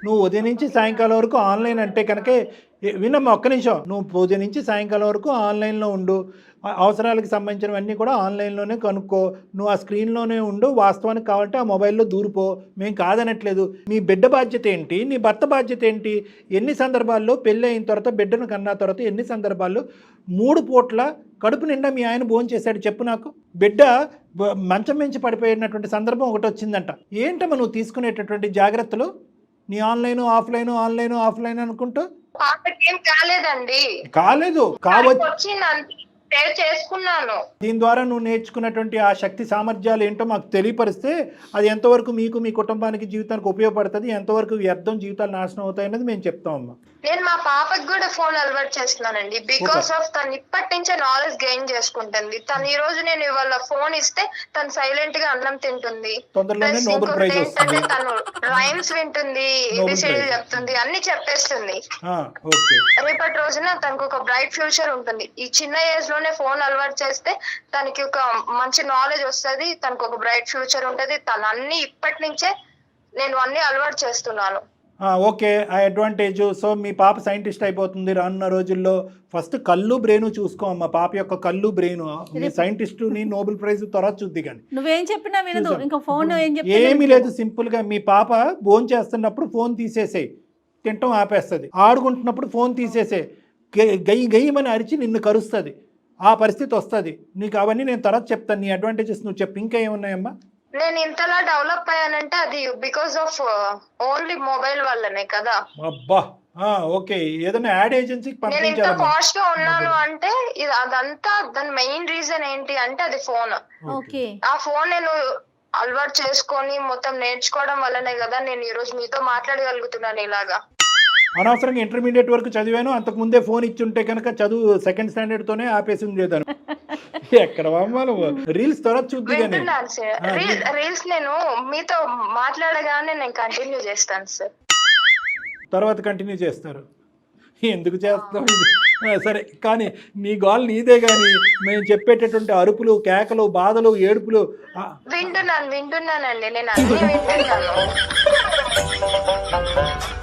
నువ్వు ఉదయం నుంచి సాయంకాలం వరకు ఆన్లైన్ అంటే కనుక వినమ్మా ఒక్క నిమిషం, నువ్వు ఉదయం నుంచి సాయంకాలం వరకు ఆన్లైన్లో ఉండు, అవసరాలకు సంబంధించినవన్నీ కూడా ఆన్లైన్లోనే కనుక్కో, నువ్వు ఆ స్క్రీన్లోనే ఉండు, వాస్తవానికి కావాలంటే ఆ మొబైల్లో దూరిపో, మేము కాదనట్లేదు. నీ బిడ్డ బాధ్యత ఏంటి, నీ భర్త బాధ్యత ఏంటి? ఎన్ని సందర్భాల్లో పెళ్ళి అయిన తర్వాత బిడ్డను కన్నా తర్వాత ఎన్ని సందర్భాల్లో 3 పూట్ల కడుపు నిండా మీ ఆయన భోంచేశాడు చెప్పు నాకు? బిడ్డ మంచం మించి పడిపోయినటువంటి సందర్భం ఒకటి వచ్చిందంట. ఏంటమ్మా నువ్వు తీసుకునేటటువంటి జాగ్రత్తలు? నీ ఆన్లైన్ ఆఫ్లైన్ అనుకుంటూ ఏం కాలేదండి. కాలేదు చేసుకున్నాను. దీని ద్వారా నువ్వు నేర్చుకున్నటువంటి ఆ శక్తి సామర్థ్యాలు ఏంటో మాకు తెలియపరిస్తే అది ఎంతవరకు మీకు మీ కుటుంబానికి జీవితానికి ఉపయోగపడుతుంది, ఎంతవరకు వ్యర్థం జీవితాలు నాశనం అవుతాయి అన్నది మేము చెప్తామమ్మా. నేను మా పాపకి కూడా ఫోన్ అలవాటు చేస్తున్నానండి. బికాస్ ఆఫ్ తను ఇప్పటి నుంచే నాలెడ్జ్ గెయిన్ చేసుకుంటుంది. తను ఈ రోజు నేను ఇవాళ ఫోన్ ఇస్తే తను సైలెంట్ గా అన్నం తింటుంది. తొందరలోనే నోబెల్ ప్రైజ్ వస్తుంది. తను రైమ్స్ వింటుంది, ఏబిసిడీలు చెప్తుంది, అన్ని చెప్పేస్తుంది. రేపటి రోజున తనకు ఒక బ్రైట్ ఫ్యూచర్ ఉంటుంది. ఈ చిన్న ఏజ్ లోనే ఫోన్ అలవాటు చేస్తే తనకి ఒక మంచి నాలెడ్జ్ వస్తుంది, తనకు ఒక బ్రైట్ ఫ్యూచర్ ఉంటది. తను అన్ని ఇప్పటి నుంచే నేను అన్ని అలవాటు చేస్తున్నాను. ఓకే, ఆ అడ్వాంటేజ్. సో మీ పాప సైంటిస్ట్ అయిపోతుంది రానున్న రోజుల్లో. ఫస్ట్ కళ్ళు బ్రెయిన్ చూసుకో అమ్మా, పాప యొక్క కళ్ళు బ్రెయిన్. సైంటిస్ట్ ని నోబెల్ ప్రైజ్ తర్వాత చూద్ది. కానీ నువ్వేం చెప్పినా వినదు, ఇంకా ఫోన్ ఏమీ లేదు, సింపుల్ గా మీ పాప భోజనం చేస్తున్నప్పుడు ఫోన్ తీసేసేయి, తింటాం ఆపేస్తుంది. ఆడుకుంటున్నప్పుడు ఫోన్ తీసేసే, గయ్యమని అరిచి నిన్ను కరుస్తుంది, ఆ పరిస్థితి వస్తుంది నీకు. అవన్నీ నేను తర్వాత చెప్తాను, నీ అడ్వాంటేజెస్ నువ్వు చెప్పు. ఇంకా ఏమున్నాయమ్మా? నేను ఇంతలా డెవలప్ అయ్యానంటే అది బికాస్ ఆఫ్ ఓన్లీ మొబైల్ వల్లనే కదా. అబ్బా ఓకే, ఏదైనా యాడ్ ఏజెన్సీకి నేను ఇంత ఫాస్ట్ గా ఉన్నాను అంటే అదంతా దాని మెయిన్ రీజన్ ఏంటి అంటే అది ఫోన్. ఆ ఫోన్ నేను అలవాటు చేసుకొని మొత్తం నేర్చుకోవడం వల్లనే కదా నేను ఈ రోజు మీతో మాట్లాడగలుగుతున్నాను ఇలాగా. అనవసరంగా ఇంటర్మీడియట్ వరకు చదివాను, అంతకు ముందే ఫోన్ ఇచ్చుంటే కనుక చదువు 2nd స్టాండర్డ్ తోనే ఆపేసి ఉండేదాను. ఎక్కడ రీల్స్ తర్వాత చూద్ది. రీల్స్ నేను మీతో మాట్లాడగానే నేను కంటిన్యూ చేస్తాను సార్. తర్వాత కంటిన్యూ చేస్తారు, ఎందుకు చేస్తాం ఇది? సరే, కానీ నీ గోల్ నీదే, కానీ మేము చెప్పేటటువంటి అరుపులు, కేకలు, బాధలు, ఏడుపులు వింటున్నానండి. నేను అన్ని వింటున్నాను.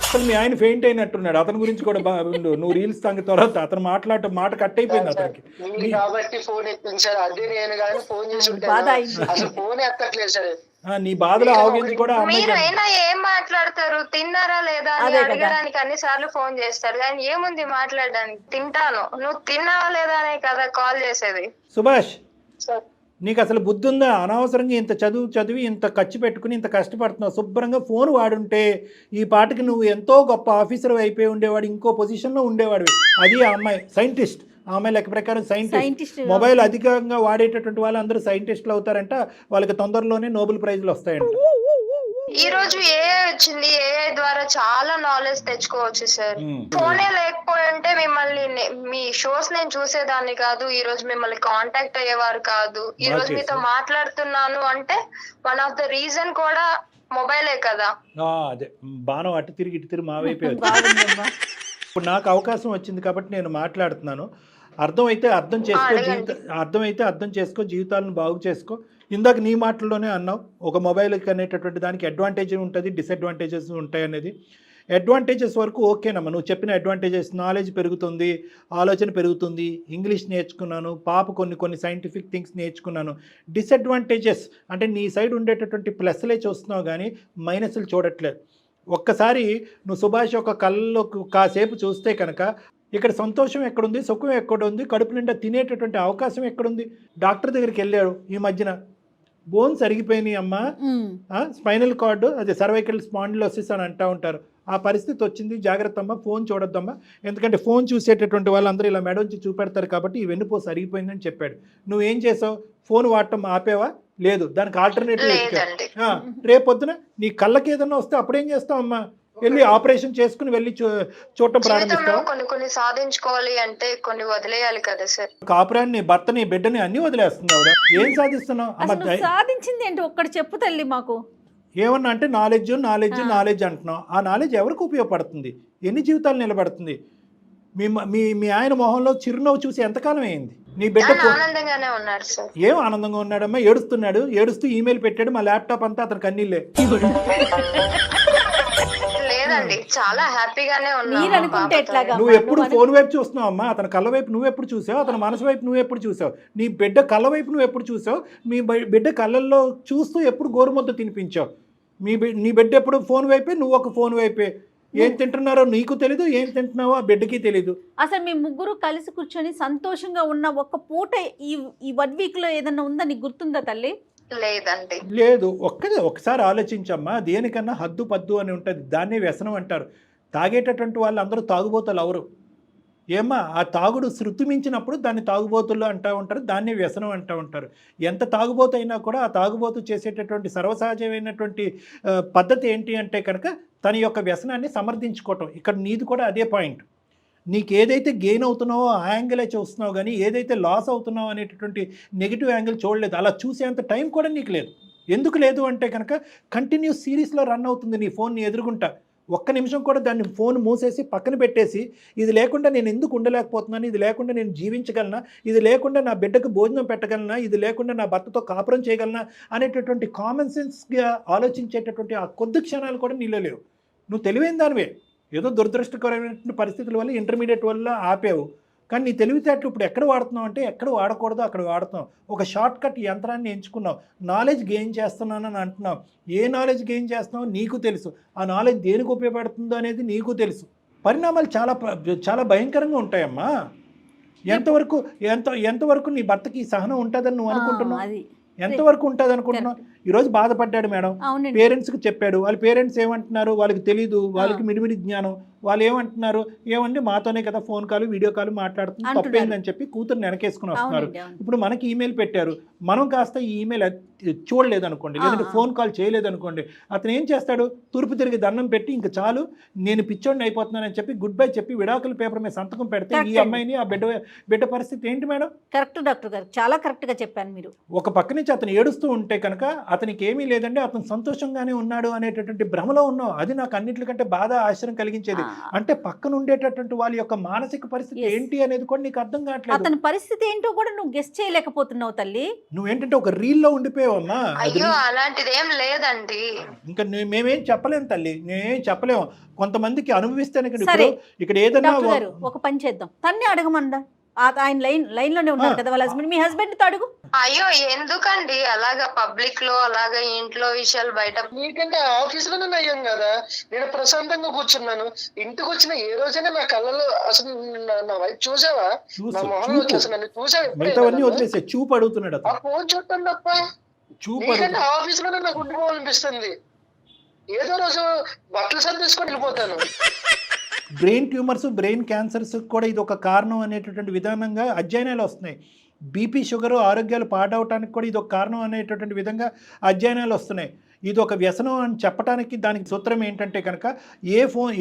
అసలు మీ ఆయన ఫెయింట్ అయినట్టున్నాడు, అతని గురించి కూడా నువ్వు రీల్స్ తంగ తర్వాత అతను మాట్లాడటం మాట కట్ అయిపోయింది అతనికి. కాబట్టి ఫోన్ ఎత్తింది సార్, అదే నేను కానీ ఫోన్ చేసి అసలు ఫోన్ ఎత్తట్లేదు సార్. నీ బాధలో ఆవగించి కూడా మీరైనా ఏం మాట్లాడతారు, తిన్నారా లేదా అని అడగడానికి అన్ని సార్లు ఫోన్ చేస్తారు, కానీ ఏముంది మాట్లాడడానికి? తింటాను, నువ్వు తిన్నావా లేదా అనే కదా కాల్ చేసేది. సుభాష్ నీకు అసలు బుద్ధి ఉందా? అనవసరంగా ఇంత చదివి ఇంత ఖర్చు పెట్టుకుని ఇంత కష్టపడుతున్నావు. శుభ్రంగా ఫోన్ వాడుంటే ఈ పాటికి నువ్వు ఎంతో గొప్ప ఆఫీసర్ అయిపోయి ఉండేవాడు, ఇంకో పొజిషన్లో ఉండేవాడు. అది ఆ అమ్మాయి సైంటిస్ట్. ఆ అమ్మాయి లెక్క ప్రకారం సైంటిస్ట్. మొబైల్ అధికంగా వాడేటటువంటి వాళ్ళు అందరూ సైంటిస్టులు అవుతారంట. వాళ్ళకి తొందరలోనే నోబెల్ ప్రైజ్లు వస్తాయంట. ఈ రోజు ఏఐ వచ్చింది, ఏఐ ద్వారా చాలా నాలెడ్జ్ తెచ్చుకోవచ్చు సార్. ఫోనే లేకపోయి ఉంటే మిమ్మల్ని మీ షోస్ నేను చూసేదాన్ని కాదు, ఈ రోజు మిమ్మల్ని కాంటాక్ట్ అయ్యేవారు కాదు. ఈ రోజు మీతో మాట్లాడుతున్నాను అంటే వన్ ఆఫ్ ద రీజన్ కూడా మొబైలే కదా. అదే బాణం అటు తిరిగి ఇటు తిరిగి మా వైపే. ఇప్పుడు నాకు అవకాశం వచ్చింది కాబట్టి నేను మాట్లాడుతున్నాను. అర్థమైతే అర్థం చేసుకో, జీవితాలను బాగు చేసుకో. ఇందాక నీ మాటల్లోనే అన్నావు, ఒక మొబైల్కి అనేటటువంటి దానికి అడ్వాంటేజ్ ఉంటుంది, డిసడ్వాంటేజెస్ ఉంటాయి అనేది. అడ్వాంటేజెస్ వరకు ఓకేనమ్మా, నువ్వు చెప్పిన అడ్వాంటేజెస్, నాలెడ్జ్ పెరుగుతుంది, ఆలోచన పెరుగుతుంది, ఇంగ్లీష్ నేర్చుకున్నాను, పాప కొన్ని సైంటిఫిక్ థింగ్స్ నేర్చుకున్నాను. డిసడ్వాంటేజెస్ అంటే నీ సైడ్ ఉండేటటువంటి ప్లస్లే చూస్తున్నావు కానీ మైనస్లు చూడట్లేదు. ఒక్కసారి నువ్వు సుభాష్ ఒక కళ్ళలో కాసేపు చూస్తే కనుక ఇక్కడ సంతోషం ఎక్కడుంది, సుఖం ఎక్కడుంది, కడుపు నిండా తినేటటువంటి అవకాశం ఎక్కడుంది? డాక్టర్ దగ్గరికి వెళ్ళాడు ఈ మధ్యన, బోన్స్ అరిగిపోయినాయి అమ్మా, స్పైనల్ కార్డు అదే సర్వైకల్ స్పాండిలోసిస్ అని అంటూ ఉంటారు. ఆ పరిస్థితి వచ్చింది, జాగ్రత్త అమ్మా, ఫోన్ చూడొద్దమ్మా, ఎందుకంటే ఫోన్ చూసేటటువంటి వాళ్ళందరూ ఇలా మెడొంచి చూపెడతారు కాబట్టి ఈ వెన్నుపోసు అరిగిపోయిందని చెప్పాడు. నువ్వేం చేసావు? ఫోన్ వాడటం ఆపేవా? లేదు, దానికి ఆల్టర్నేటివ్ ఎత్తుకా. రేపొద్దున నీ కళ్ళకి ఏదన్నా వస్తే అప్పుడేం చేస్తావు అమ్మా? వెళ్ళి ఆపరేషన్ చేసుకుని వెళ్ళి చూడటం ప్రారంభిస్తావు. కొన్ని సాధించుకోవాలి అంటే కొన్ని వదిలేయాలి కదా సార్. కాపురాన్ని, భర్తని, బిడ్డని అన్ని వదిలేస్తున్నావు. ఏం సాధిస్తున్నావు? సాధించింది ఏంటి ఒక్కటి చెప్పు తల్లి మాకు. ఏమన్నా అంటే నాలెడ్జ్ అంటున్నావు. ఆ నాలెడ్జ్ ఎవరికి ఉపయోగపడుతుంది? ఎన్ని జీవితాలు నిలబడుతుంది? మీ ఆయన మొహంలో చిరునవ్వు చూసి ఎంతకాలం అయింది? నీ బిడ్డ ఆనందంగానే ఉన్నారు సార్. ఏం ఆనందంగా ఉన్నాడమ్మా? ఏడుస్తూ ఈమెయిల్ పెట్టాడు, మా ల్యాప్టాప్ అంతా అతను కన్నీళ్ళే. లేదండి, చాలా హ్యాపీగానే ఉన్నాను. నువ్వు ఎప్పుడు ఫోన్ వైపు చూస్తున్నావు అమ్మా? అతని కళ్ళ వైపు నువ్వు ఎప్పుడు చూసావు? అతని మనసు వైపు నువ్వు ఎప్పుడు చూసావు? నీ బిడ్డ కళ్ళ వైపు నువ్వు ఎప్పుడు చూసావు? మీ బిడ్డ కళ్ళల్లో చూస్తూ ఎప్పుడు గోరుముద్ద తినిపించావు? నీ బిడ్డ ఎప్పుడు ఫోన్ వైపే, నువ్వు ఒక ఫోన్ వైపే. ఏం తింటున్నారో నీకు తెలీదు, ఏం తింటున్నావో ఆ బిడ్డకి తెలీదు. అసలు మీ ముగ్గురు కలిసి కూర్చొని సంతోషంగా ఉన్న ఒక్క పూట ఈ 1 వీక్ లో ఏదన్నా ఉందా, నీకు గుర్తుందా తల్లి? లేదండి. లేదు, ఒకసారి ఆలోచించమ్మా. దేనికన్నా హద్దు పద్దు అని ఉంటుంది, దాన్నే వ్యసనం అంటారు. తాగేటటువంటి వాళ్ళు అందరూ తాగుబోతులు అవరు. ఏమ్మా, ఆ తాగుడు శృతి మించినప్పుడు దాన్ని తాగుబోతులు అంటూ ఉంటారు, దాన్నే వ్యసనం అంటూ ఉంటారు. ఎంత తాగుబోతు అయినా కూడా ఆ తాగుబోతు చేసేటటువంటి సర్వసహజమైనటువంటి పద్ధతి ఏంటి అంటే కనుక తన యొక్క వ్యసనాన్ని సమర్థించుకోవటం. ఇక్కడ నీది కూడా అదే పాయింట్. నీకు ఏదైతే గెయిన్ అవుతున్నావో ఆ యాంగిలే చూస్తున్నావు కానీ ఏదైతే లాస్ అవుతున్నావు అనేటటువంటి నెగిటివ్ యాంగిల్ చూడలేదు. అలా చూసేంత టైం కూడా నీకు లేదు. ఎందుకు లేదు అంటే కనుక కంటిన్యూస్ సిరీస్లో రన్ అవుతుంది నీ ఫోన్ని ఎదురుగుంటా. ఒక్క నిమిషం కూడా దాన్ని ఫోన్ మూసేసి పక్కన పెట్టేసి ఇది లేకుండా నేను ఎందుకు ఉండలేకపోతున్నాను, ఇది లేకుండా నేను జీవించగలనా, ఇది లేకుండా నా బిడ్డకు భోజనం పెట్టగలనా, ఇది లేకుండా నా భర్తతో కాపురం చేయగలనా అనేటటువంటి కామన్ సెన్స్గా ఆలోచించేటటువంటి ఆ కొద్ది క్షణాలు కూడా నీలో లేవు. నువ్వు తెలివైన దానివే, ఏదో దురదృష్టకరమైనటువంటి పరిస్థితుల వల్ల ఇంటర్మీడియట్ వల్ల ఆపేవు. కానీ నీ తెలివితేటలు ఇప్పుడు ఎక్కడ వాడుతున్నావు అంటే ఎక్కడ వాడకూడదో అక్కడ వాడుతున్నావు. ఒక షార్ట్ కట్ యంత్రాన్ని ఎంచుకున్నావు, నాలెడ్జ్ గెయిన్ చేస్తున్నానని అంటున్నావు. ఏ నాలెడ్జ్ గెయిన్ చేస్తున్నావో నీకు తెలుసు, ఆ నాలెడ్జ్ దేనికి ఉపయోగపడుతుందో అనేది నీకు తెలుసు. పరిణామాలు చాలా భయంకరంగా ఉంటాయమ్మా. ఎంతవరకు నీ భర్తకి సహనం ఉంటుందని నువ్వు అనుకుంటున్నావు? ఎంతవరకు ఉంటుంది అనుకుంటున్నావు? ఈరోజు బాధపడ్డాడు మేడం, పేరెంట్స్కి చెప్పాడు. వాళ్ళ పేరెంట్స్ ఏమంటున్నారు? వాళ్ళకి తెలీదు, వాళ్ళకి మిడిమిడి జ్ఞానం. వాళ్ళు ఏమంటున్నారు? ఏమండి మాతోనే కదా ఫోన్ కాల్ వీడియో కాల్ మాట్లాడుతుంది, తప్పేందని చెప్పి కూతురు వెనకేసుకుని వస్తున్నారు. ఇప్పుడు మనకి ఈమెయిల్ పెట్టారు, మనం కాస్త ఈ ఈమెయిల్ చూడలేదు అనుకోండి, లేదంటే ఫోన్ కాల్ చేయలేదు అనుకోండి, అతను ఏం చేస్తాడు? తూర్పు తిరిగి దండం పెట్టి ఇంక చాలు నేను పిచ్చోడిని అయిపోతున్నానని చెప్పి గుడ్ బై చెప్పి విడాకుల పేపర్ మీద సంతకం పెడితే ఈ అమ్మాయిని ఆ బిడ్డ పరిస్థితి ఏంటి మేడం? కరెక్ట్ డాక్టర్ గారు, చాలా కరెక్ట్గా చెప్పాను మీరు. ఒక పక్క నుంచి అతను ఏడుస్తూ ఉంటే కనుక అతనికి ఏమీ లేదంటే అతను సంతోషంగానే ఉన్నాడు అనేటటువంటి భ్రమలో ఉన్నావు. అది నాకు అన్నిటికంటే బాధ ఆశ్చర్యం కలిగించేది. అంటే పక్కన ఉండేటటువంటి వాళ్ళ యొక్క మానసిక పరిస్థితి ఏంటి అనేది కూడా నీకు అర్థం కావట్లేదు. అతని పరిస్థితి ఏంటో కూడా నువ్వు గెస్ చేయలేకపోతున్నావు తల్లి. నువ్వేంటంటే ఒక రీల్లో ఉండిపోయావమ్మా. అయ్యో అలాంటిది ఏం లేదండి. ఇంకా మేమేం చెప్పలేము తల్లి, నేనేం చెప్పలేము. కొంతమందికి అనుభవిస్తాను. ఇక్కడ ఏదన్నా ఒక పని చేద్దాం, తన్నే అడగమందా, ఆయన లైన్లోనే ఉన్నారు కదా వాళ్ళ హస్బెండ్. మీ హస్బెండ్తో అడుగు. అయ్యో ఎందుకండి అలాగా పబ్లిక్ లో అలాగా ఇంట్లో విషయాలు బయట. నీకంటే ఆఫీస్ లోనే నయ్యాం కదా, నేను ప్రశాంతంగా కూర్చున్నాను. ఇంటికి వచ్చిన ఏ రోజైనా నా కళ్ళలో అసలు నా వైపు చూసావా? నా మొహంలో అసలు నన్ను చూసావా? మిగతావన్నీ వదిలేసే చూపు అడుగుతున్నాడు ఆ అతను. ఫోన్ చూడటం తప్ప చూపు నీకంటే అడుగుతున్నాడు. ఆఫీస్ లోనే నాకు ఉండిపోవాలనిపిస్తుంది. ఏదో రోజు బట్టలు సర్దేసుకొని వెళ్ళిపోతాను. బ్రెయిన్ ట్యూమర్స్, బ్రెయిన్ క్యాన్సర్స్ కూడా ఇది ఒక కారణం అనేటటువంటి విధానంగా అధ్యయనాలు వస్తున్నాయి. బీపీ, షుగర్ ఆరోగ్యాలు పాడవటానికి కూడా ఇది ఒక కారణం అనేటటువంటి విధంగా అధ్యయనాలు వస్తున్నాయి. ఇది ఒక వ్యసనం అని చెప్పడానికి దానికి సూత్రం ఏంటంటే కనుక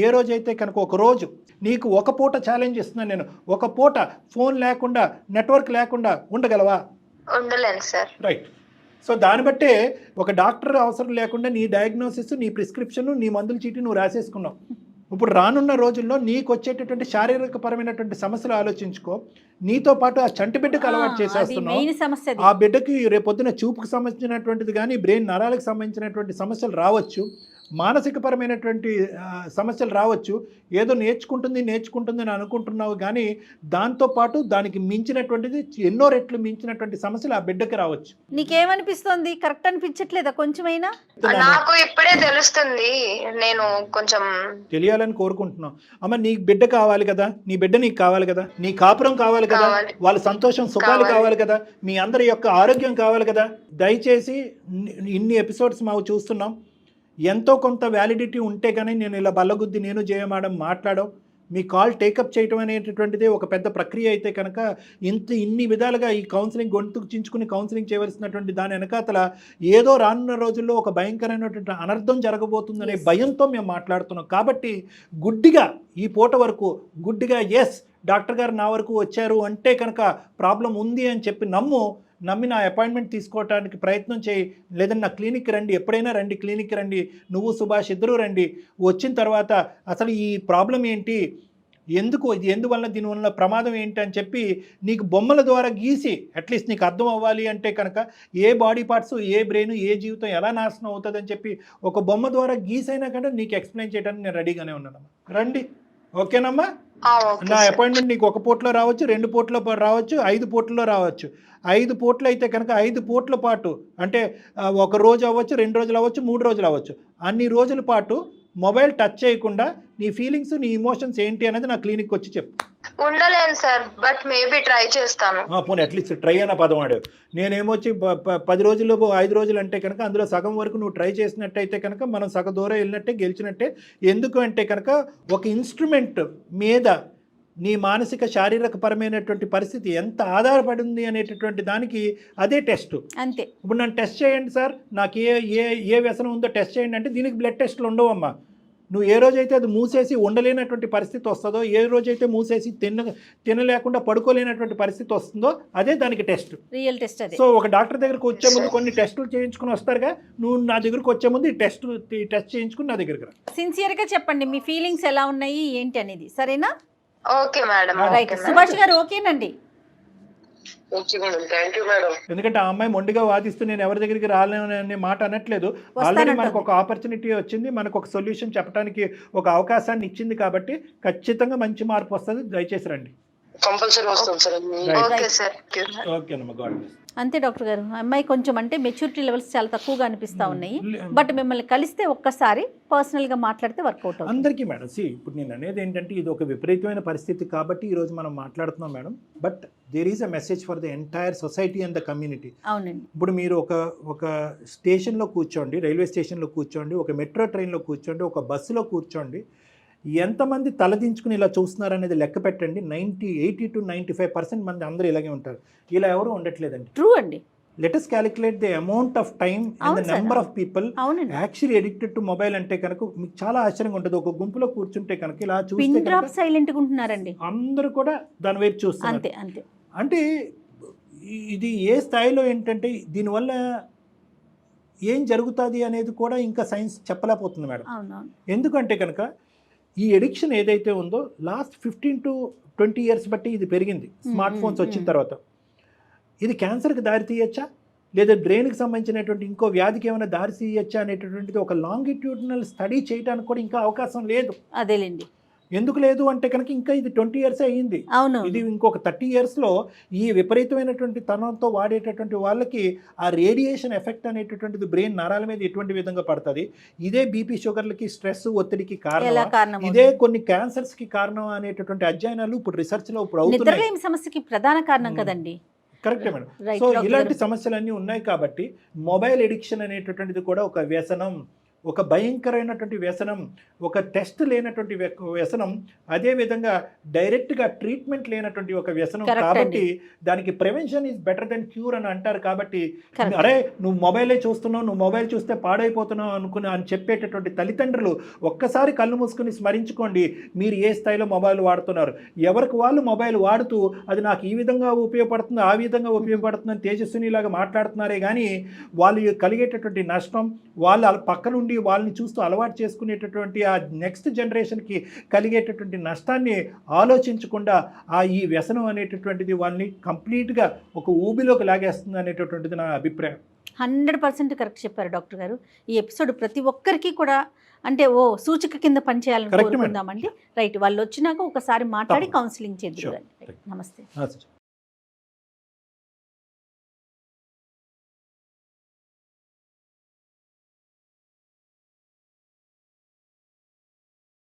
ఏ రోజైతే కనుక ఒక రోజు నీకు ఒక పూట ఛాలెంజ్ ఇస్తున్నాను నేను, ఒక పూట ఫోన్ లేకుండా నెట్వర్క్ లేకుండా ఉండగలవా? ఉండలేను సార్. రైట్. సో దాన్ని బట్టే ఒక డాక్టర్ అవసరం లేకుండా నీ డయాగ్నోసిస్, నీ ప్రిస్క్రిప్షన్, నీ మందుల చీటి నువ్వు రాసేసుకున్నావు. ఇప్పుడు రానున్న రోజుల్లో నీకు వచ్చేటటువంటి శారీరక పరమైనటువంటి సమస్యలు ఆలోచించుకో. నీతో పాటు ఆ చంటి బిడ్డకు అలవాటు చేసేస్తున్నావు. ఆ బిడ్డకి రేపొద్దున చూపుకు సంబంధించినటువంటిది కానీ బ్రెయిన్ నరాలకు సంబంధించినటువంటి సమస్యలు రావచ్చు, మానసిక పరమైనటువంటి సమస్యలు రావచ్చు. ఏదో నేర్చుకుంటుంది అని అనుకుంటున్నావు కానీ దాంతోపాటు దానికి మించినటువంటిది ఎన్నో రెట్లు మించినటువంటి సమస్యలు ఆ బిడ్డకి రావచ్చు. నీకేమనిపిస్తుంది? కరెక్ట్ అనిపించట్లేదా కొంచెమైనా? నాకు ఇప్పుడే తెలుస్తుంది. నేను కొంచెం తెలియాలని కోరుకుంటున్నాం. అమ్మ, నీ బిడ్డ కావాలి కదా, నీ బిడ్డ నీకు కావాలి కదా, నీ కాపురం కావాలి కదా, వాళ్ళ సంతోషం సుఖాలు కావాలి కదా, మీ అందరి యొక్క ఆరోగ్యం కావాలి కదా. దయచేసి ఇన్ని ఎపిసోడ్స్ మాకు చూస్తున్నాం, ఎంతో కొంత వ్యాలిడిటీ ఉంటే కానీ నేను ఇలా బల్లగుద్ది నేను జయమాడం మాట్లాడడం, మీ కాల్ టేకప్ చేయటం అనేటటువంటిది ఒక పెద్ద ప్రక్రియ అయితే కనుక ఇన్ని విధాలుగా ఈ కౌన్సిలింగ్ గొంతుకు చించుకుని కౌన్సిలింగ్ చేయవలసినటువంటి దాని వెనకాతల ఏదో రానున్న రోజుల్లో ఒక భయంకరమైనటువంటి అనర్థం జరగబోతుందనే భయంతో మేము మాట్లాడుతున్నాం. కాబట్టి గుడ్డిగా ఈ పూట వరకు గుడ్డిగా ఎస్ డాక్టర్ గారు నా వరకు వచ్చారు అంటే కనుక ప్రాబ్లం ఉంది అని చెప్పి నమ్మి నా అపాయింట్మెంట్ తీసుకోవడానికి ప్రయత్నం చేయి. లేదంటే నా క్లినిక్కి రండి, ఎప్పుడైనా రండి, క్లినిక్కి రండి, నువ్వు సుభాష్ ఇద్దరూ రండి. వచ్చిన తర్వాత అసలు ఈ ప్రాబ్లం ఏంటి, ఎందువల్ల దీనివల్ల ప్రమాదం ఏంటి అని చెప్పి నీకు బొమ్మల ద్వారా గీసి అట్లీస్ట్ నీకు అర్థం అవ్వాలి అంటే కనుక ఏ బాడీ పార్ట్స్, ఏ బ్రెయిన్, ఏ జీవితం ఎలా నాశనం అవుతుందని చెప్పి ఒక బొమ్మ ద్వారా గీసైనా కంటే నీకు ఎక్స్ప్లెయిన్ చేయడానికి నేను రెడీగానే ఉన్నానమ్మా. రండి, ఓకేనమ్మా? నా అపాయింట్మెంట్ నీకు ఒక పూటలో రావచ్చు, 2 పూటలో రావచ్చు, 5 పూటల్లో రావచ్చు. 5 పూటలు అయితే కనుక 5 పూటల పాటు అంటే ఒక రోజు అవ్వచ్చు, 2 రోజులు అవ్వచ్చు, 3 రోజులు అవ్వచ్చు. అన్ని రోజుల పాటు మొబైల్ టచ్ చేయకుండా నీ ఫీలింగ్స్, నీ ఇమోషన్స్ ఏంటి అనేది నా క్లినిక్ వచ్చి చెప్పు. ఉండలేను సార్, బట్ మేబీ ట్రై చేస్తాను. పోనీ అట్లీస్ట్ ట్రై అన్న పదం ఆడావు. నేనేమొచ్చి 10 రోజులు 5 రోజులు అంటే కనుక అందులో సగం వరకు నువ్వు ట్రై చేసినట్టయితే కనుక మనం సగం దూరం వెళ్ళినట్టే, గెలిచినట్టే. ఎందుకు అంటే కనుక ఒక ఇన్స్ట్రుమెంట్ మీద నీ మానసిక శారీరక పరమైనటువంటి పరిస్థితి ఎంత ఆధారపడింది అనేటటువంటి దానికి అదే టెస్ట్. అంతే. ఇప్పుడు నన్ను టెస్ట్ చేయండి సార్, నాకు ఏ వ్యసనం ఉందో టెస్ట్ చేయండి అంటే దీనికి బ్లడ్ టెస్ట్లు ఉండవమ్మా. నువ్వు ఏ రోజైతే అది మూసేసి ఉండలేనటువంటి పరిస్థితి వస్తుందో, ఏ రోజైతే మూసేసి తినలేకుండా పడుకోలేనటువంటి పరిస్థితి వస్తుందో అదే దానికి టెస్ట్, రియల్ టెస్ట్ అదే. సో ఒక డాక్టర్ దగ్గరకు వచ్చే ముందు కొన్ని టెస్టులు చేయించుకుని వస్తారుగా, నువ్వు నా దగ్గరకు వచ్చే ముందు ఈ టెస్ట్ చేయించుకుని నా దగ్గరకు రా. సిన్సియర్గా చెప్పండి మీ ఫీలింగ్స్ ఎలా ఉన్నాయి ఏంటి అనేది, సరేనా? Okay madam. రైట్. సుభాష్ గారు ఓకేనండి? ఎందుకంటే ఆ అమ్మాయి మొండిగా వాదిస్తూ నేను ఎవరి దగ్గరికి రాలేననే మాట అనట్లేదు. ఆల్రెడీ మనకు ఒక ఆపర్చునిటీ వచ్చింది, మనకు ఒక సొల్యూషన్ చెప్పడానికి ఒక అవకాశాన్ని ఇచ్చింది. కాబట్టి ఖచ్చితంగా మంచి మార్పు వస్తుంది. దయచేసి రండి. ఓకేనమ్మా, గాడ్ బ్లెస్. అంతే డాక్టర్ గారు. అమ్మాయి కొంచెం అంటే మెచ్యూరిటీ లెవెల్స్ చాలా తక్కువగా అనిపిస్తూ ఉన్నాయి. బట్ మిమ్మల్ని కలిస్తే ఒక్కసారి పర్సనల్గా మాట్లాడితే వర్కౌట్ అవుతుంది అందరికీ. మేడం ఇప్పుడు నేను అనేది ఏంటంటే ఇది ఒక విపరీతమైన పరిస్థితి కాబట్టి ఈరోజు మనం మాట్లాడుతున్నాం madam. But there is a message for the entire society and the community. అవునండి. ఇప్పుడు మీరు ఒక స్టేషన్లో కూర్చోండి, రైల్వే స్టేషన్లో కూర్చోండి, ఒక మెట్రో ట్రైన్లో కూర్చోండి, ఒక బస్సులో కూర్చోండి, ఎంతమంది తలదించుకుని ఇలా చూస్తున్నారు అనేది లెక్క పెట్టండి. 80 to 95% మంది అందరూ ఇలాగే ఉంటారు. ఇలా ఎవరు ఉండట్లేదండి. ట్రూ అండి. Let us calculate the amount of time and the number of people actually addicted to mobile అంటే కనుక మీకు చాలా ఆశ్చర్యంగా ఉంటుంది. ఒక గుంపులో కూర్చుంటే కనుక ఇలా చూస్తే సైలెంట్గా ఉంటున్నారండి అందరూ కూడా దాని వైపు చూస్తున్నారు. అంతే అంతే. అంటే ఇది ఏ స్థాయిలో ఏంటంటే దీనివల్ల ఏం జరుగుతుంది అనేది కూడా ఇంకా సైన్స్ చెప్పలేకపోతుంది మేడం. ఎందుకంటే కనుక ఈ ఎడిక్షన్ ఏదైతే ఉందో లాస్ట్ 15 to 20 years బట్టి ఇది పెరిగింది. స్మార్ట్ ఫోన్స్ వచ్చిన తర్వాత ఇది క్యాన్సర్కి దారి తీయచ్చా, లేదా బ్రెయిన్కి సంబంధించినటువంటి ఇంకో వ్యాధికి ఏమైనా దారి తీయచ్చా అనేటటువంటిది ఒక లాంగిట్యూడినల్ స్టడీ చేయడానికి కూడా ఇంకా అవకాశం లేదు. అదేలేండి. ఎందుకు లేదు అంటే కనుక ఇంకా ఇది 20 years అయ్యింది. అవును. ఇది ఇంకొక 30 yearsలో ఈ విపరీతమైనటువంటి తనంతో వాడేటటువంటి వాళ్ళకి ఆ రేడియేషన్ ఎఫెక్ట్ అనేటటువంటిది బ్రెయిన్ నరాల మీద ఎటువంటి విధంగా పడుతుంది, ఇదే బీపీ షుగర్లకి స్ట్రెస్ ఒత్తిడికి ఎలా కారణం, కారణం ఇదే కొన్ని క్యాన్సర్స్కి కారణం అనేటటువంటి అధ్యయనాలు ఇప్పుడు రీసెర్చ్లో ఇప్పుడు అవుతున్నాయి. నిద్రలేమి సమస్యకి ప్రధాన కారణం కదండి. కరెక్టే మేడం. Right, so Dr. ఇలాంటి గారు. సమస్యలన్నీ ఉన్నాయి కాబట్టి మొబైల్ ఎడిక్షన్ అనేటటువంటిది కూడా ఒక వ్యసనం, ఒక భయంకరమైనటువంటి వ్యసనం, ఒక టెస్ట్ లేనటువంటి వ్యసనం, అదేవిధంగా డైరెక్ట్గా ట్రీట్మెంట్ లేనటువంటి ఒక వ్యసనం. Correct కాబట్టి దానికి prevention is better than cure అని అంటారు. కాబట్టి Correct. అరే నువ్వు మొబైలే చూస్తున్నావు, నువ్వు మొబైల్ చూస్తే పాడైపోతున్నావు అని చెప్పేటటువంటి తల్లిదండ్రులు ఒక్కసారి కళ్ళు మూసుకుని స్మరించుకోండి, మీరు ఏ స్థాయిలో మొబైల్ వాడుతున్నారు. ఎవరికి వాళ్ళు మొబైల్ వాడుతూ అది నాకు ఈ విధంగా ఉపయోగపడుతుంది, ఆ విధంగా ఉపయోగపడుతుందని తేజస్వినిలాగా మాట్లాడుతున్నారే కానీ వాళ్ళు కలిగేటటువంటి నష్టం, వాళ్ళు పక్క నుండి వాళ్ళని చూస్తూ అలవాటు చేసుకునేటటువంటి ఆ నెక్స్ట్ జనరేషన్కి కలిగేటటువంటి నష్టాన్ని ఆలోచించకుండా ఈ వ్యసనం అనేటటువంటిది వాళ్ళని కంప్లీట్గా ఒక ఊబిలోకి లాగేస్తుంది అనేటటువంటిది నా అభిప్రాయం. 100% కరెక్ట్ చెప్పారు డాక్టర్ గారు. ఈ ఎపిసోడ్ ప్రతి ఒక్కరికి కూడా అంటే సూచిక కింద పనిచేయాలని Correct, కోరుకుందామండి. రైట్, వాళ్ళు వచ్చినాక ఒకసారి మాట్లాడి తప్పకుండా. కౌన్సిలింగ్ చేద్దాం. నమస్తే. Sure.